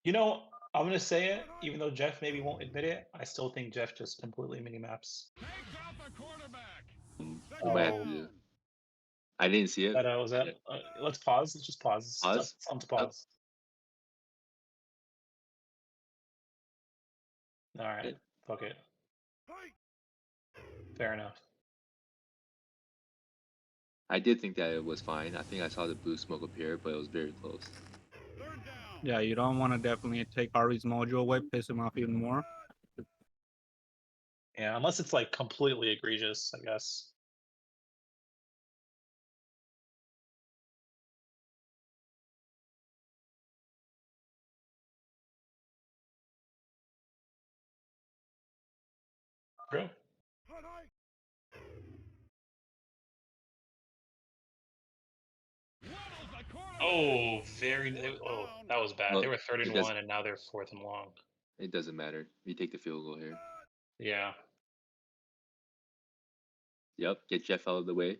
You know, I'm gonna say it, even though Jeff maybe won't admit it. I still think Jeff just completely mini-maps. Takes out the quarterback. What might have to do? I didn't see it. But was that? Let's pause. Let's just pause. Pause? Tell him to pause. All right. It- Fuck it. Fair enough. I did think that it was fine. I think I saw the blue smoke appear, but it was very close. Third down. Yeah, you don't want to definitely take Harvey's mojo away, piss him off even more. Yeah, unless it's like completely egregious, I guess. True. Waddles the quarterback. Oh, oh, that was bad. Well, They were third and it does- 1, and now they're 4th and long. It doesn't matter. We take the field goal here. Yeah. Yep, get Jeff out of the way.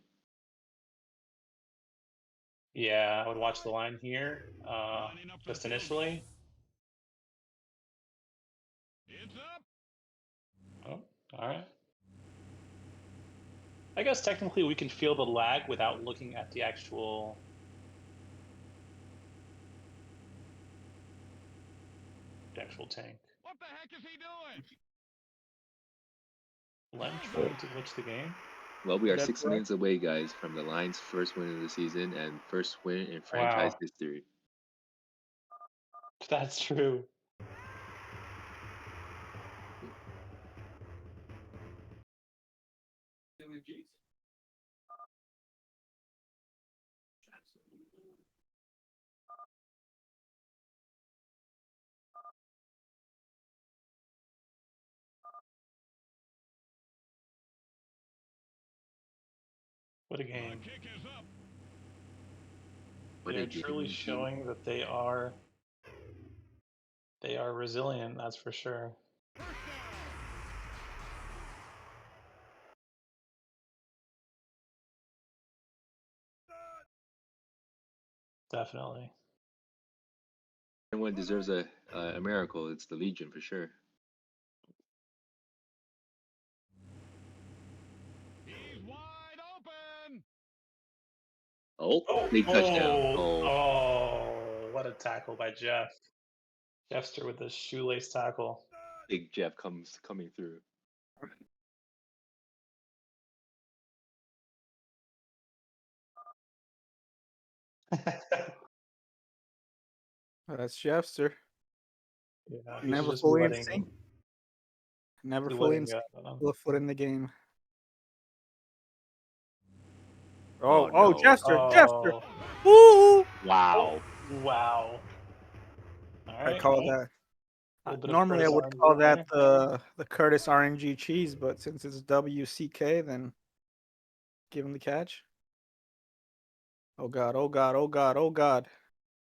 Yeah, I would watch the line here. Lining up for Just the field initially. goal. It's up. Oh, all right. I guess technically we can feel the lag without looking at the actual tank. What the heck is he doing? Lem trying to glitch the game. Well, we are That's 6 right. minutes away, guys, from the Lions' first win of the season and first win in franchise Wow. history. That's true. What a The game. kick is up. What They're a game, truly indeed. showing that they are resilient, that's for sure. First down. Definitely. Anyone deserves a miracle, it's the Legion for sure. He's wide open. Oh, big touchdown. Oh, Oh, what a tackle by Jeff. Jeffster with the shoelace tackle. big Jeff coming through. That's Jeffster. Yeah, Never just fully in letting, sync. Never be fully in letting, sync. Full foot in the game. Oh, Oh, no. Jeffster. oh, Woo! Wow. wow. All I right, call well, that. a little bit of Normally, I Curtis would RNG call in that there. the Curtis RNG cheese, but since it's WCK, then give him the catch. Oh God! Oh God! Oh God! Oh God!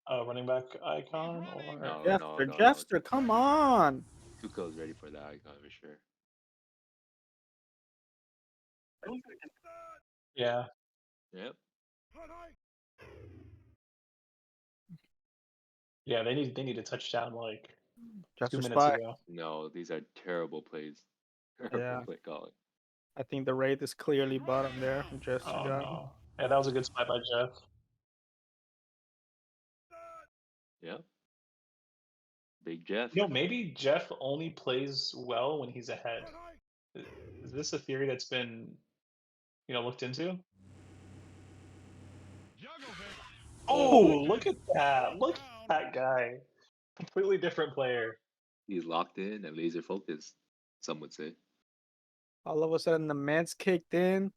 Running back icon or No, Jeffster, come on! Tuco's ready for that icon for sure. yeah. Yep. Yeah, they need a touchdown like 2 Jeffster minutes spy. ago. No, these are terrible plays. Terrible Yeah. play calling. I think the rate is clearly bottom there. Jeffster Oh got him. no. Yeah, that was a good spot by Jeff. Yep. Big Jeff. You know, maybe Jeff only plays well when he's ahead. Is this a theory that's been, looked into? Juggles it. Oh, look at that. Look at that guy. Completely different player. He's locked in and laser focused, some would say. All of a sudden, the meds kicked in.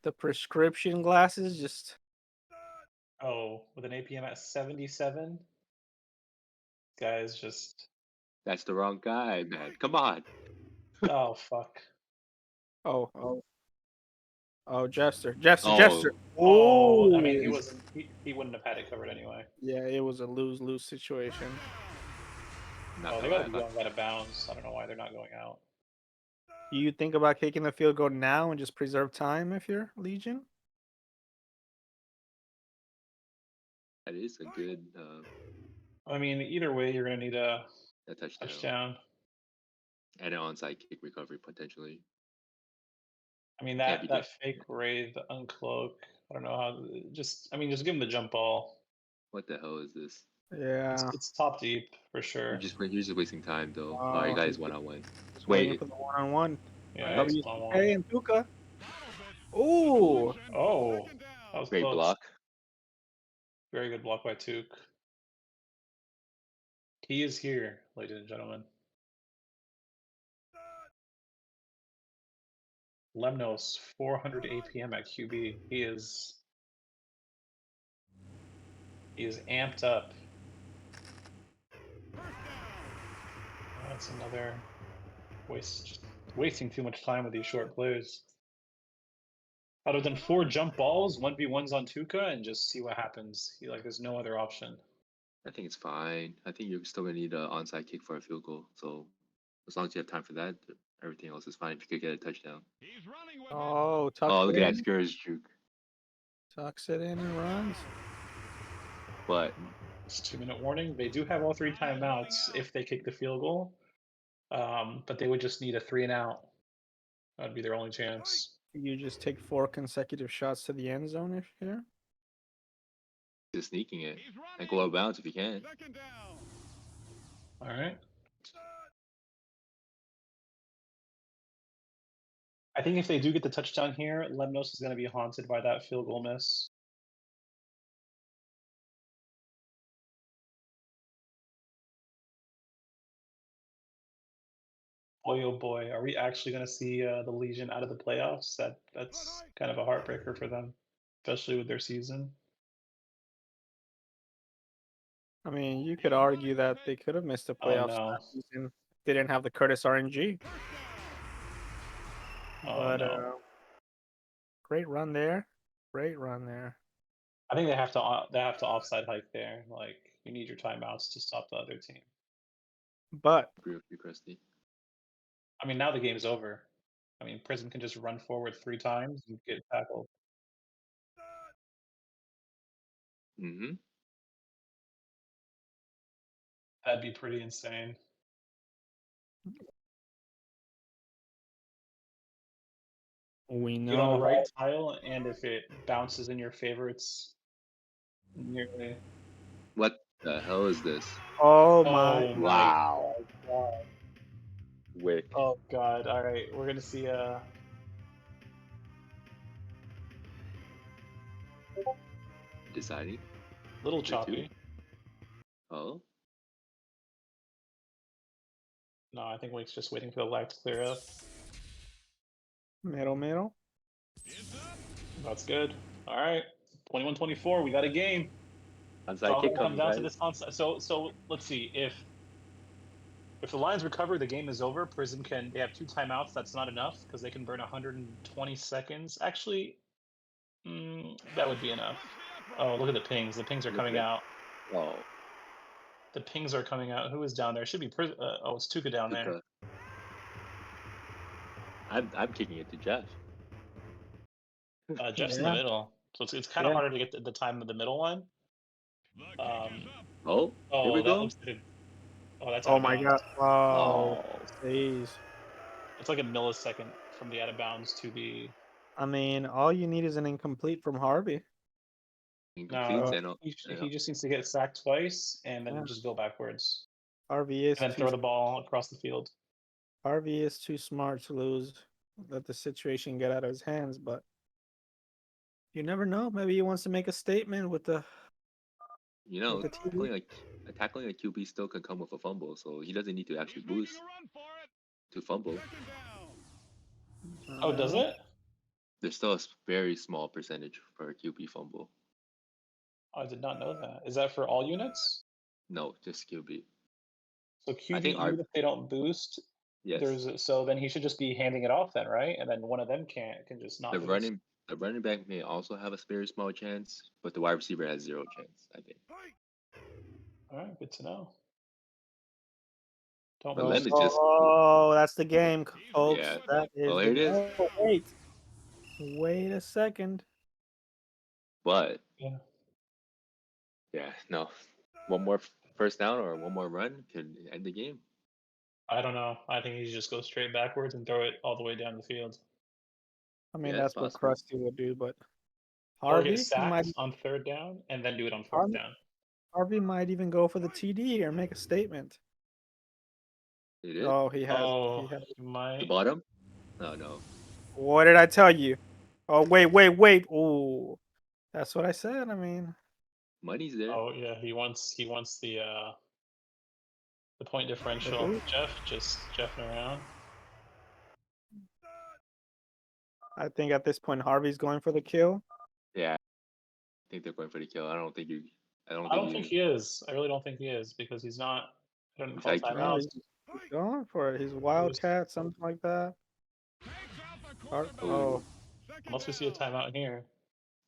The prescription glasses just. Oh, with an APM at 77? Guy's just. That's the wrong guy, man. Come on. Oh, fuck. Oh. Oh, Jester. Jester. Oh, Jester. Oh, I mean, he Ooh. wasn't. He wouldn't have had it covered anyway. Yeah, it was a lose-lose situation. not Oh, gonna they lie, got I to be thought going out of bounds. I don't know why they're not going out. Do you think about kicking the field goal now and just preserve time if you're Legion? that is a good I mean, either way, you're gonna need a touchdown touchdown. and an onside kick recovery potentially. I mean, Can't be that good. fake raid, the uncloak. I don't know how. Just, I mean, just give him the jump ball. What the hell is this? Yeah. It's top deep for sure. You're just wasting time though. Oh, you Oh, guys 1-on-1. just waiting Wait, for the one-on-one. Yeah, it's WCK 1-on-1. and Tuka. Battle Ooh. bit. Oh, Second down. that was great close. block. Very good block by Took. He is here, ladies and gentlemen. Lemnos, 400 APM at QB. He is amped up. That's another wasting too much time with these short plays. Out of them 4 jump balls, 1v1s on Tuca, and just see what happens. There's no other option. I think it's fine. I think you're still gonna need an onside kick for a field goal. So as long as you have time for that, everything else is fine. If you could get a touchdown. He's running with Oh, tucks Oh, it look at that in. scourge juke. Tucks it in and runs. But It's 2-minute warning. They do have all 3 timeouts if they kick the field goal, but they would just need a 3 and out. That'd be their only chance. You just take 4 consecutive shots to the end zone if here. just sneaking it He's and running. go out of bounds if you can. Second down. All right. I think if they do get the touchdown here, Lemnos is going to be haunted by that field goal miss. Boy, oh boy, are we actually going to see the Legion out of the playoffs? That's kind of a heartbreaker for them, especially with their season. I mean, you could argue that they could have missed the Oh, playoffs no. last season. They didn't have the Curtis RNG. Oh, But no. great run there. Great run there. I think they have to offside hike there. You need your timeouts to stop the other team. But Agree with you, Krusty. I mean, now the game's over. I mean, Prism can just run forward 3 times and get tackled. Mm-hmm. That'd be pretty insane. we Get on the know right tile, and if it bounces in your favor, it's nearly. What the hell is this? Oh Oh my. my Wow. God. Wick. Oh God. All right, we're gonna see a. Deciding. Little Number two. choppy. Oh. No, I think Wake's just waiting for the lag to clear up. Middle. It's up. That's good. All right, 21-24. We got a game. It's all Onside kick gonna come coming, down guys. to this onside. So let's see if the Lions recover, the game is over. Prism they have 2 timeouts. That's not enough because they can burn 120 seconds. Actually, that would be enough. Oh, look at the pings. The pings are coming out. Oh. The pings are coming out. Who is down there? It should be oh, it's Tuca down there. Tuca. I'm kicking it to Jeff. Jeff's in the middle, so it's kind of harder to get the time of the middle one. The kick is up. Oh, here Oh, we that go. looks like that's out Oh of my bounds. god. Oh, Oh. jeez. It's like a millisecond from the out of bounds to the. I mean, all you need is an incomplete from Harvey. Incomplete. No, and he just needs to get sacked twice and then Yeah. just go backwards Harvey is and then throw the ball across the field. Harvey is too smart to let the situation get out of his hands, but you never know. Maybe he wants to make a statement with the You know, with the TV. tackling a QB still can come with a fumble, so he doesn't need to actually He's making boost a run for it. to fumble. Second down. Oh, does it? There's still a very small percentage for a QB fumble. I did not know that. Is that for all units? No, just QB. So I QB, think even if they don't boost, Yes. so then he should just be handing it off then, right? And then one of them can just not The boost. running The running back may also have a very small chance, but the wide receiver has 0 chance, I think. All right, good to know. Don't But move. Lem is just Oh, that's the game, folks. Yeah. That is Oh, the there it is. Oh, wait a second. But Yeah. yeah, no. One more first down or one more run could end the game. I don't know. I think he just goes straight backwards and throw it all the way down the field. I mean, Yeah, it's that's what possible. Krusty would do, but Or get Harvey, he might sacked on third down and then do it on fourth Harvey, down. Harvey might even go for the TD here and make a statement. He did. Oh, he has. Oh, He has. you The might. bottom? Oh no. What did I tell you? Oh, wait. Ooh, that's what I said. I mean, Money's there. Oh yeah, he wants the point differential. boot? Jeff just jeffing around. I think at this point Harvey's going for the kill. Yeah. I think they're going for the kill. I don't think I don't think he is. I really don't think he is because he's not. I don't He's call like- No, timeouts. he's going for it. He's Wildcat, something like that. Oh, Unless we see a timeout here.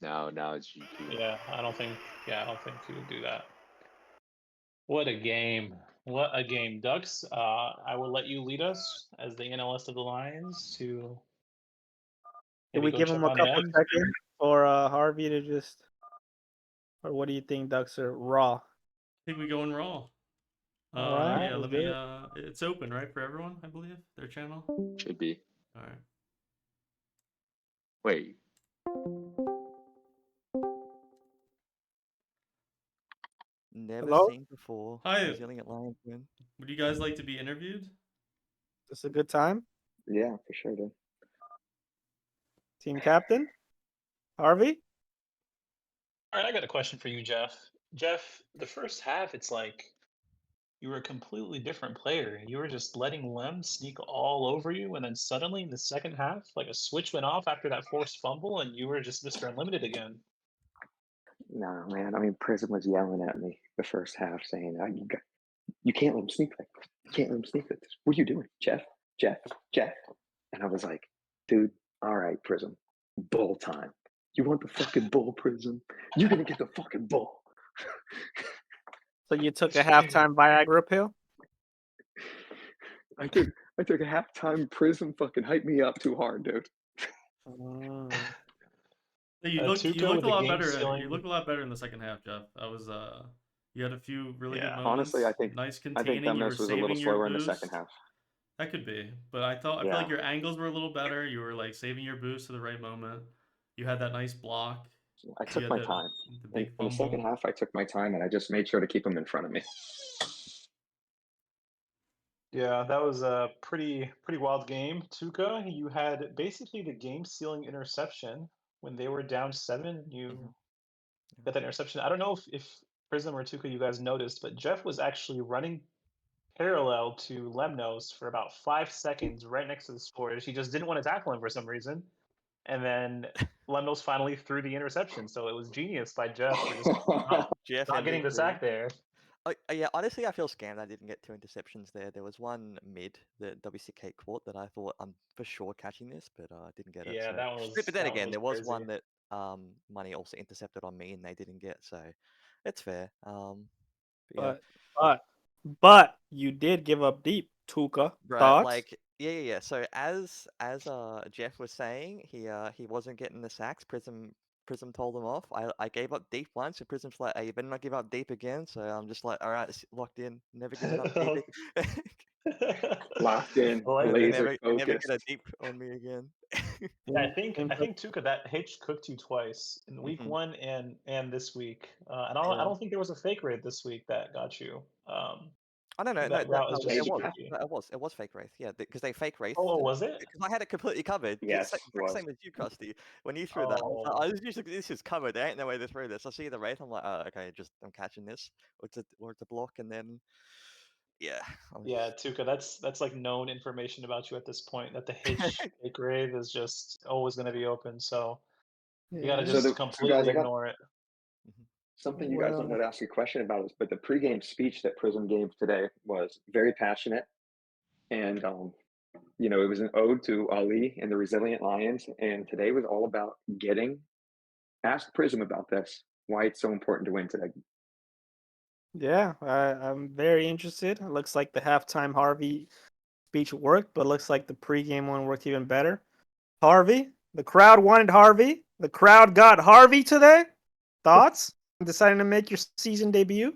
now it's G2. Yeah, I don't think he would do that. What a game. What a game. Ducks, I will let you lead us as the analyst of the Lions to did maybe we go give check him a on couple them. seconds for Harvey to just, or what do you think, Ducks are raw? I think we go in raw. All right, Yeah, let's let me. do it. It's open, right, for everyone, I believe, their channel. Should be. All right. Wait. Never Hello? seen before. Hi. Resilient Lions win. Would you guys like to be interviewed? Is this a good time? Yeah, for sure, dude. Team captain, Harvey. All right, I got a question for you, Jeff. Jeff, the first half, it's like you were a completely different player. You were just letting Lem sneak all over you, and then suddenly in the second half, like a switch went off after that forced fumble, and you were just Mr. Unlimited again. No, man. I mean, Prism was yelling at me the first half, saying, "You can't let him sneak like this. You can't let him sneak like this. What are you doing, Jeff? Jeff? Jeff?" And I was like, "Dude, all right, Prism, bull time. You want the fucking bull, Prism? You're gonna get the fucking bull." So you took a halftime Viagra pill? I took a halftime Prism fucking hype me up too hard, dude. Mm. Hey, you Tuca looked with a the lot game better. stealing- You looked a lot better in the second half, Jeff. I was you had a few really good Yeah. moments. Honestly, I think nice that containing. You were mess was a little saving your slower in the boost. second half. That could be, but I feel Yeah. like your angles were a little better. You were like saving your boost to the right moment. You had that nice block. I You took had my the time. big In the second fumble. half, I took my time and I just made sure to keep him in front of me. Yeah, that was a pretty wild game. Tuca, you had basically the game sealing interception when they were down 7. You got that interception. I don't know if Prism or Tuca you guys noticed, but Jeff was actually running parallel to Lemnos for about 5 seconds right next to the scores. He just didn't want to tackle him for some reason. And then Lemnos finally threw the interception. So it was genius by Jeff for just Jeff not getting the MVP. sack there. Yeah, honestly, I feel scammed. I didn't get 2 interceptions there. There was one mid that WCK caught that I thought I'm for sure catching this, but I didn't get it. Yeah, So. that was. But then that again, one there was was crazy. one that Money also intercepted on me and they didn't get. So it's fair. But yeah. But you did give up deep, Tuca. Right, Thoughts? like yeah. So as Jeff was saying, he wasn't getting the sacks. Prism told him off. I gave up deep once, so Prism's like, "Hey, you better not give up deep again." So I'm just like, "All right, it's locked in. Never giving up deep. Locked in, I like it. laser They never focused. get a deep on me again." I think Tuca that Hitch cooked you twice in week Mhm. 1 and this week. I don't think there was a fake raid this week that got you. I don't know. That route is just It super was. tricky. It was fake wraith. Yeah, because they fake wraith. Oh, was it? Because I had it completely covered. Yes, it was. Same as you, Krusty. When you threw that, I was like, Oh. I was usually this is covered. There ain't no way to throw this. I see the wraith. I'm like, oh, okay, I'm catching this. Or it's a block, and then yeah. Yeah, Tuca, that's like known information about you at this point. That the Hitch fake raid is just always going to be open. So you got to Yeah. just So completely guys, I got ignore it. something you guys Well- wanted to ask you a question about is, but the pregame speech that Prism gave today was very passionate, and You know, it was an ode to Ali and the Resilient Lions, and today was all about getting. Ask Prism about this. Why it's so important to win today. Yeah, I'm very interested. It looks like the halftime Harvey speech worked, but looks like the pregame one worked even better. Harvey, the crowd wanted Harvey. The crowd got Harvey today. Thoughts? Deciding to make your season debut?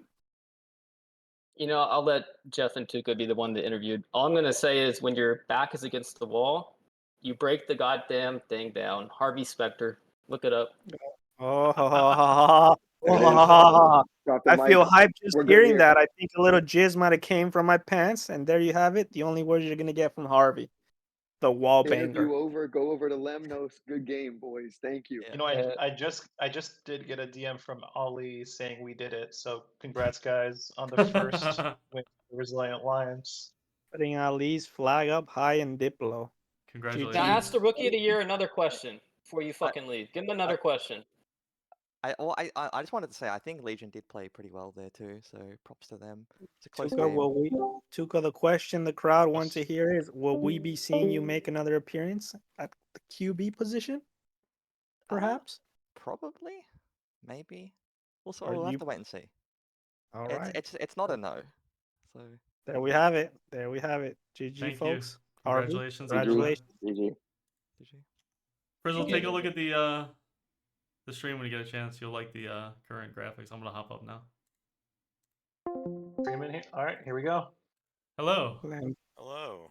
You know, I'll let Jeff and Tuca be the one that interviewed. All I'm gonna say is when your back is against the wall, you break the goddamn thing down. Harvey Specter, look it up. Oh, There it is. Drop the I feel mic. hyped just We're good hearing here. that. I think a little jizz might have came from my pants, and there you have it. The only words you're gonna get from Harvey, the wall banger. Interview over. Go over to Lemnos. Good game, boys. Thank you. You know, I just did get a DM from Ali saying we did it. So congrats, guys, on the first win for the Resilient Lions. Putting Ali's flag up high and dip low. Congratulations. Now ask the rookie of the year another question before you fucking leave. Give him another question. I just wanted to say I think Legion did play pretty well there too, so props to them. It's a close Tuca, game. Tuca, the question the crowd wants to hear is: will we be seeing you make another appearance at the QB position? Perhaps. Probably, maybe. Or We'll you- have to wait and see. All right. It's not a no. So There we have it. There we have it. GG, Thank you. folks. Harvey, Congratulations. congratulations. GG. Frizzle, take a look at the stream when you get a chance. You'll like the current graphics. I'm gonna hop up now. Stream in here. All right, here we go. Hello. Hello.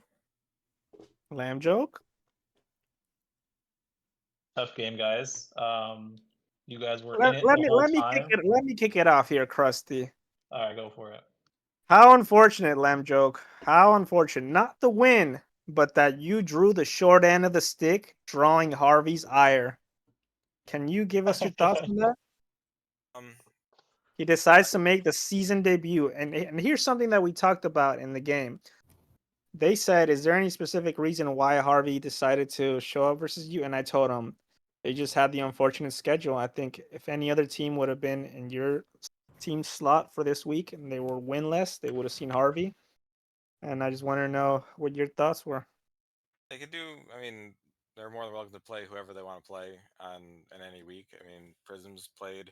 Lamb joke. Tough game, guys. You guys were in Let, it let the me whole let me time. let me kick it off here, Krusty. All right, go for it. How unfortunate, Lamb joke. How unfortunate. Not the win, but that you drew the short end of the stick, drawing Harvey's ire. Can you give us your thoughts on that? He decides to make the season debut, and here's something that we talked about in the game. They said, "Is there any specific reason why Harvey decided to show up versus you?" And I told him they just had the unfortunate schedule. I think if any other team would have been in your team slot for this week and they were winless, they would have seen Harvey. And I just want to know what your thoughts were. They could do. I mean, they're more than welcome to play whoever they want to play in any week. I mean, Prism's played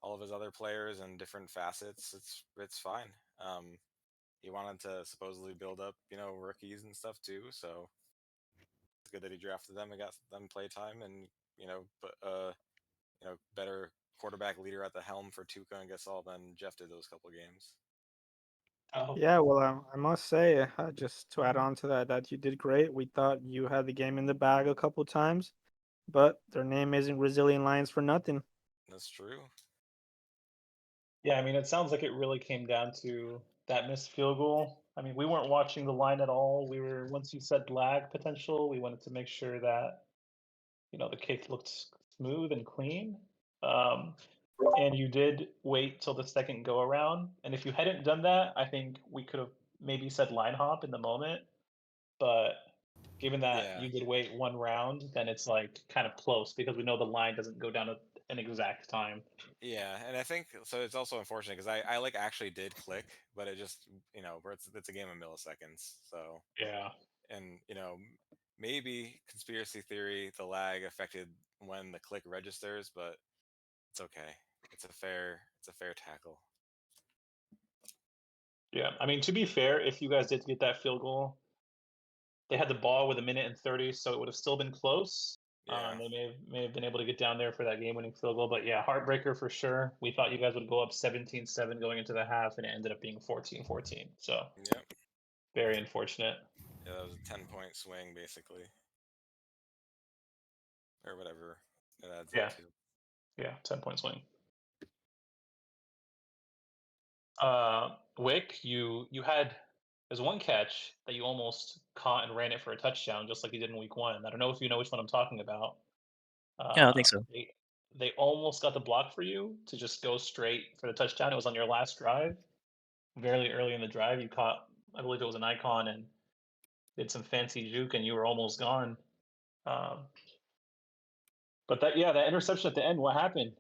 all of his other players in different facets. It's fine. He wanted to supposedly build up, rookies and stuff too. So it's good that he drafted them and got them play time, and put better quarterback leader at the helm for Tuca and Gasol than Jeff did those couple games. Oh. Yeah, well, I must say, just to add on to that you did great. We thought you had the game in the bag a couple times, but their name isn't Resilient Lions for nothing. That's true. Yeah, I mean, it sounds like it really came down to that missed field goal. I mean, we weren't watching the line at all. Once you said lag potential, we wanted to make sure that, the kick looked smooth and clean. And you did wait till the second go around. And if you hadn't done that, I think we could have maybe said line hop in the moment. But given that you did wait one round, then it's like kind of close because we know the line doesn't go down at an exact time. Yeah, and I think so. It's also unfortunate because I like actually did click, but it just where it's a game of milliseconds. So Yeah, and maybe conspiracy theory, the lag affected when the click registers, but it's okay. It's a fair tackle. yeah. I mean, to be fair, if you guys did get that field goal, they had the ball with 1:30, so it would have still been close. Yeah. They may have been able to get down there for that game-winning field goal, but yeah, heartbreaker for sure. We thought you guys would go up 17-7 going into the half, and it ended up being 14-14. So Yep. very unfortunate. Yeah, that was a 10-point swing basically, or whatever it adds Yeah, up to. yeah, 10-point swing. Wick, you had there's one catch that you almost caught and ran it for a touchdown, just like you did in week 1. I don't know if you know which one I'm talking about. Yeah, I don't think so. They almost got the block for you to just go straight for the touchdown. It was on your last drive, very early in the drive. You caught, I believe it was an icon, and did some fancy juke, and you were almost gone. But that interception at the end, what happened?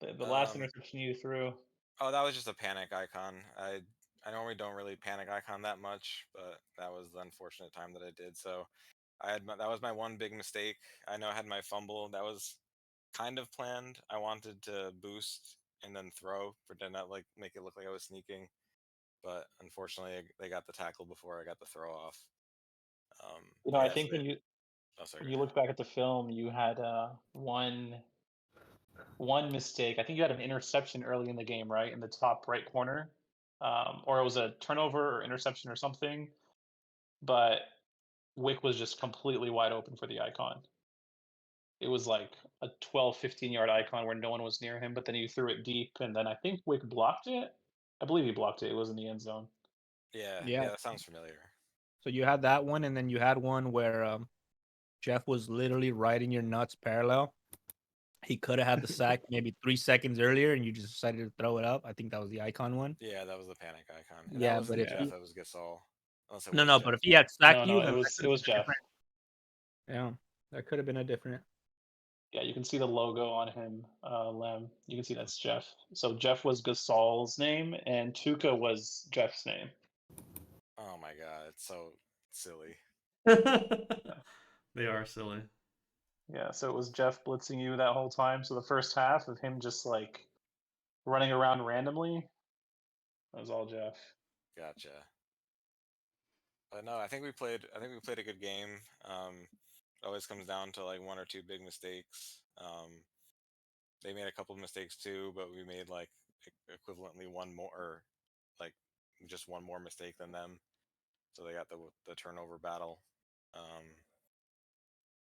The last interception you threw. Oh, that was just a panic icon. I normally don't really panic icon that much, but that was the unfortunate time that I did. So that was my one big mistake. I know I had my fumble. That was kind of planned. I wanted to boost and then throw, pretend not like make it look like I was sneaking. But unfortunately, they got the tackle before I got the throw off. You know, I Yeah. So think when you oh, sorry. when Go you ahead. look back at the film, you had one mistake. I think you had an interception early in the game, right, in the top right corner, or it was a turnover or interception or something. But Wick was just completely wide open for the icon. It was like a 12, 15-yard icon where no one was near him, but then you threw it deep, and then I think Wick blocked it. I believe he blocked it. It was in the end zone. Yeah. Yeah. Yeah. That sounds familiar. So you had that one, and then you had one where Jeff was literally right in your nuts parallel. He could have had the sack maybe 3 seconds earlier, and you just decided to throw it up. I think that was the icon one. Yeah, that was the panic icon, and that Yeah, but wasn't if Yeah. Jeff. he, That was Gasol. Unless it no, was no, Jeff. but if he had sacked No, you, it then was that Jeff. different. Yeah, that could have been a different. Yeah, you can see the logo on him, Lem. You can see that's Jeff. So Jeff was Gasol's name, and Tuca was Jeff's name. Oh my god, it's so silly. They are silly. Yeah, so it was Jeff blitzing you that whole time. So the first half of him just like running around randomly, that was all Jeff. Gotcha. But no, I think we played. I think we played a good game. It always comes down to like one or two big mistakes. They made a couple of mistakes too, but we made like equivalently one more, or like just one more mistake than them. So they got the turnover battle.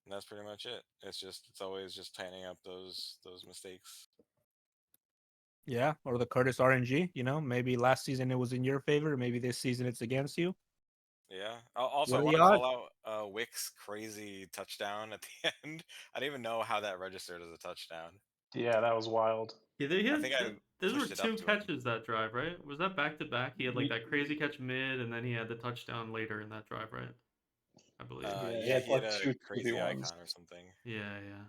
And that's pretty much it. It's always just tightening up those mistakes. Yeah, or the Curtis RNG. You know, maybe last season it was in your favor. Maybe this season it's against you. Yeah. Also, What I are want the to odds? call out Wick's crazy touchdown at the end. I didn't even know how that registered as a touchdown. Yeah, that was wild. Yeah, I think I those were pushed it up 2 to him. catches that drive, right? Was that back to back? He had like that crazy catch mid, and then he had the touchdown later in that drive, right? I believe. Yeah, he Yeah, had he had like a two crazy 2v1s. icon or something. Yeah, yeah.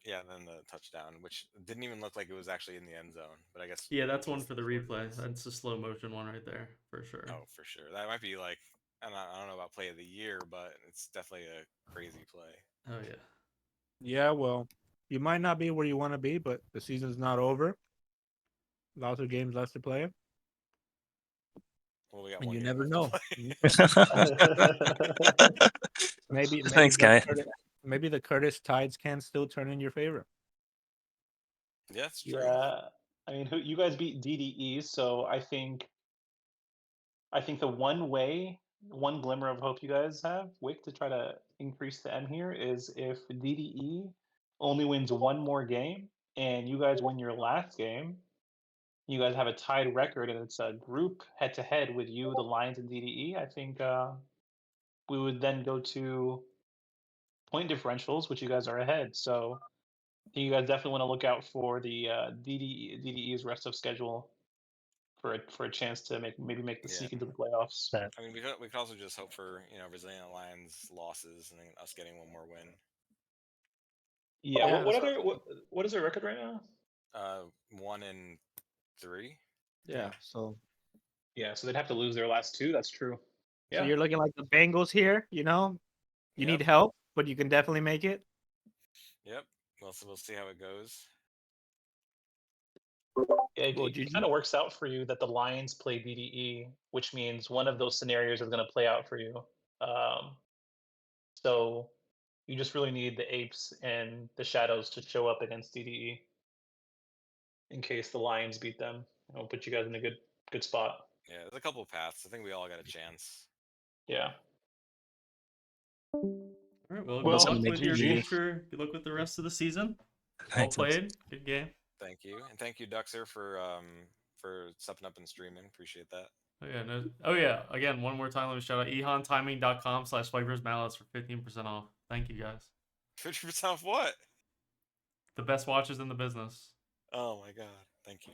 Yeah, and then the touchdown, which didn't even look like it was actually in the end zone, but I guess Yeah, that's one it's for the short replay. ones. That's a slow motion one right there, for sure. Oh, for sure. That might be like, I don't know about play of the year, but it's definitely a crazy play. Oh, yeah. Yeah, well, you might not be where you want to be, but the season's not over. Lots of games left to play, Well, we got and one you game never left to know. play. maybe Thanks, guy. maybe the Curtis tides can still turn in your favor. Yeah, it's true. Yeah, I mean, you guys beat DDE, so I think the one glimmer of hope you guys have, Wick, to try to increase the M here is if DDE only wins one more game and you guys win your last game, you guys have a tied record and it's a group head to head with you, the Lions, and DDE. I think we would then go to point differentials, which you guys are ahead. So I think you guys definitely want to look out for the DDE's rest of schedule for a chance to maybe make the Yeah. sneak into the playoffs. I mean, we could also just hope for Resilient Lions losses and then us getting one more win. Yeah. Yeah, What is their record right now? 1-3. Yeah, so Yeah, so they'd have to lose their last two. That's true. so Yeah. you're looking like the Bengals here. You know, you Yep. need help, but you can definitely make it. Yep. We'll see how it goes. Well, It kind of works out for you that the Lions play BDE, which means one of those scenarios is going to play out for you. So you just really need the Apes and the Shadows to show up against DDE in case the Lions beat them. It'll put you guys in a good spot. Yeah, there's a couple of paths. I think we all got a chance. Yeah. All right, well, Well, good luck with your GG. future. Good luck with the rest of the season. Well Thanks. played. Good game. Thank you, and thank you, Duxer, for stepping up and streaming. Appreciate that. Oh yeah, no. Oh yeah. Again, one more time, let me shout out ehantiming.com/swipersmallets for 15% off. Thank you guys. 50% off what? The best watches in the business. Oh my god, thank you.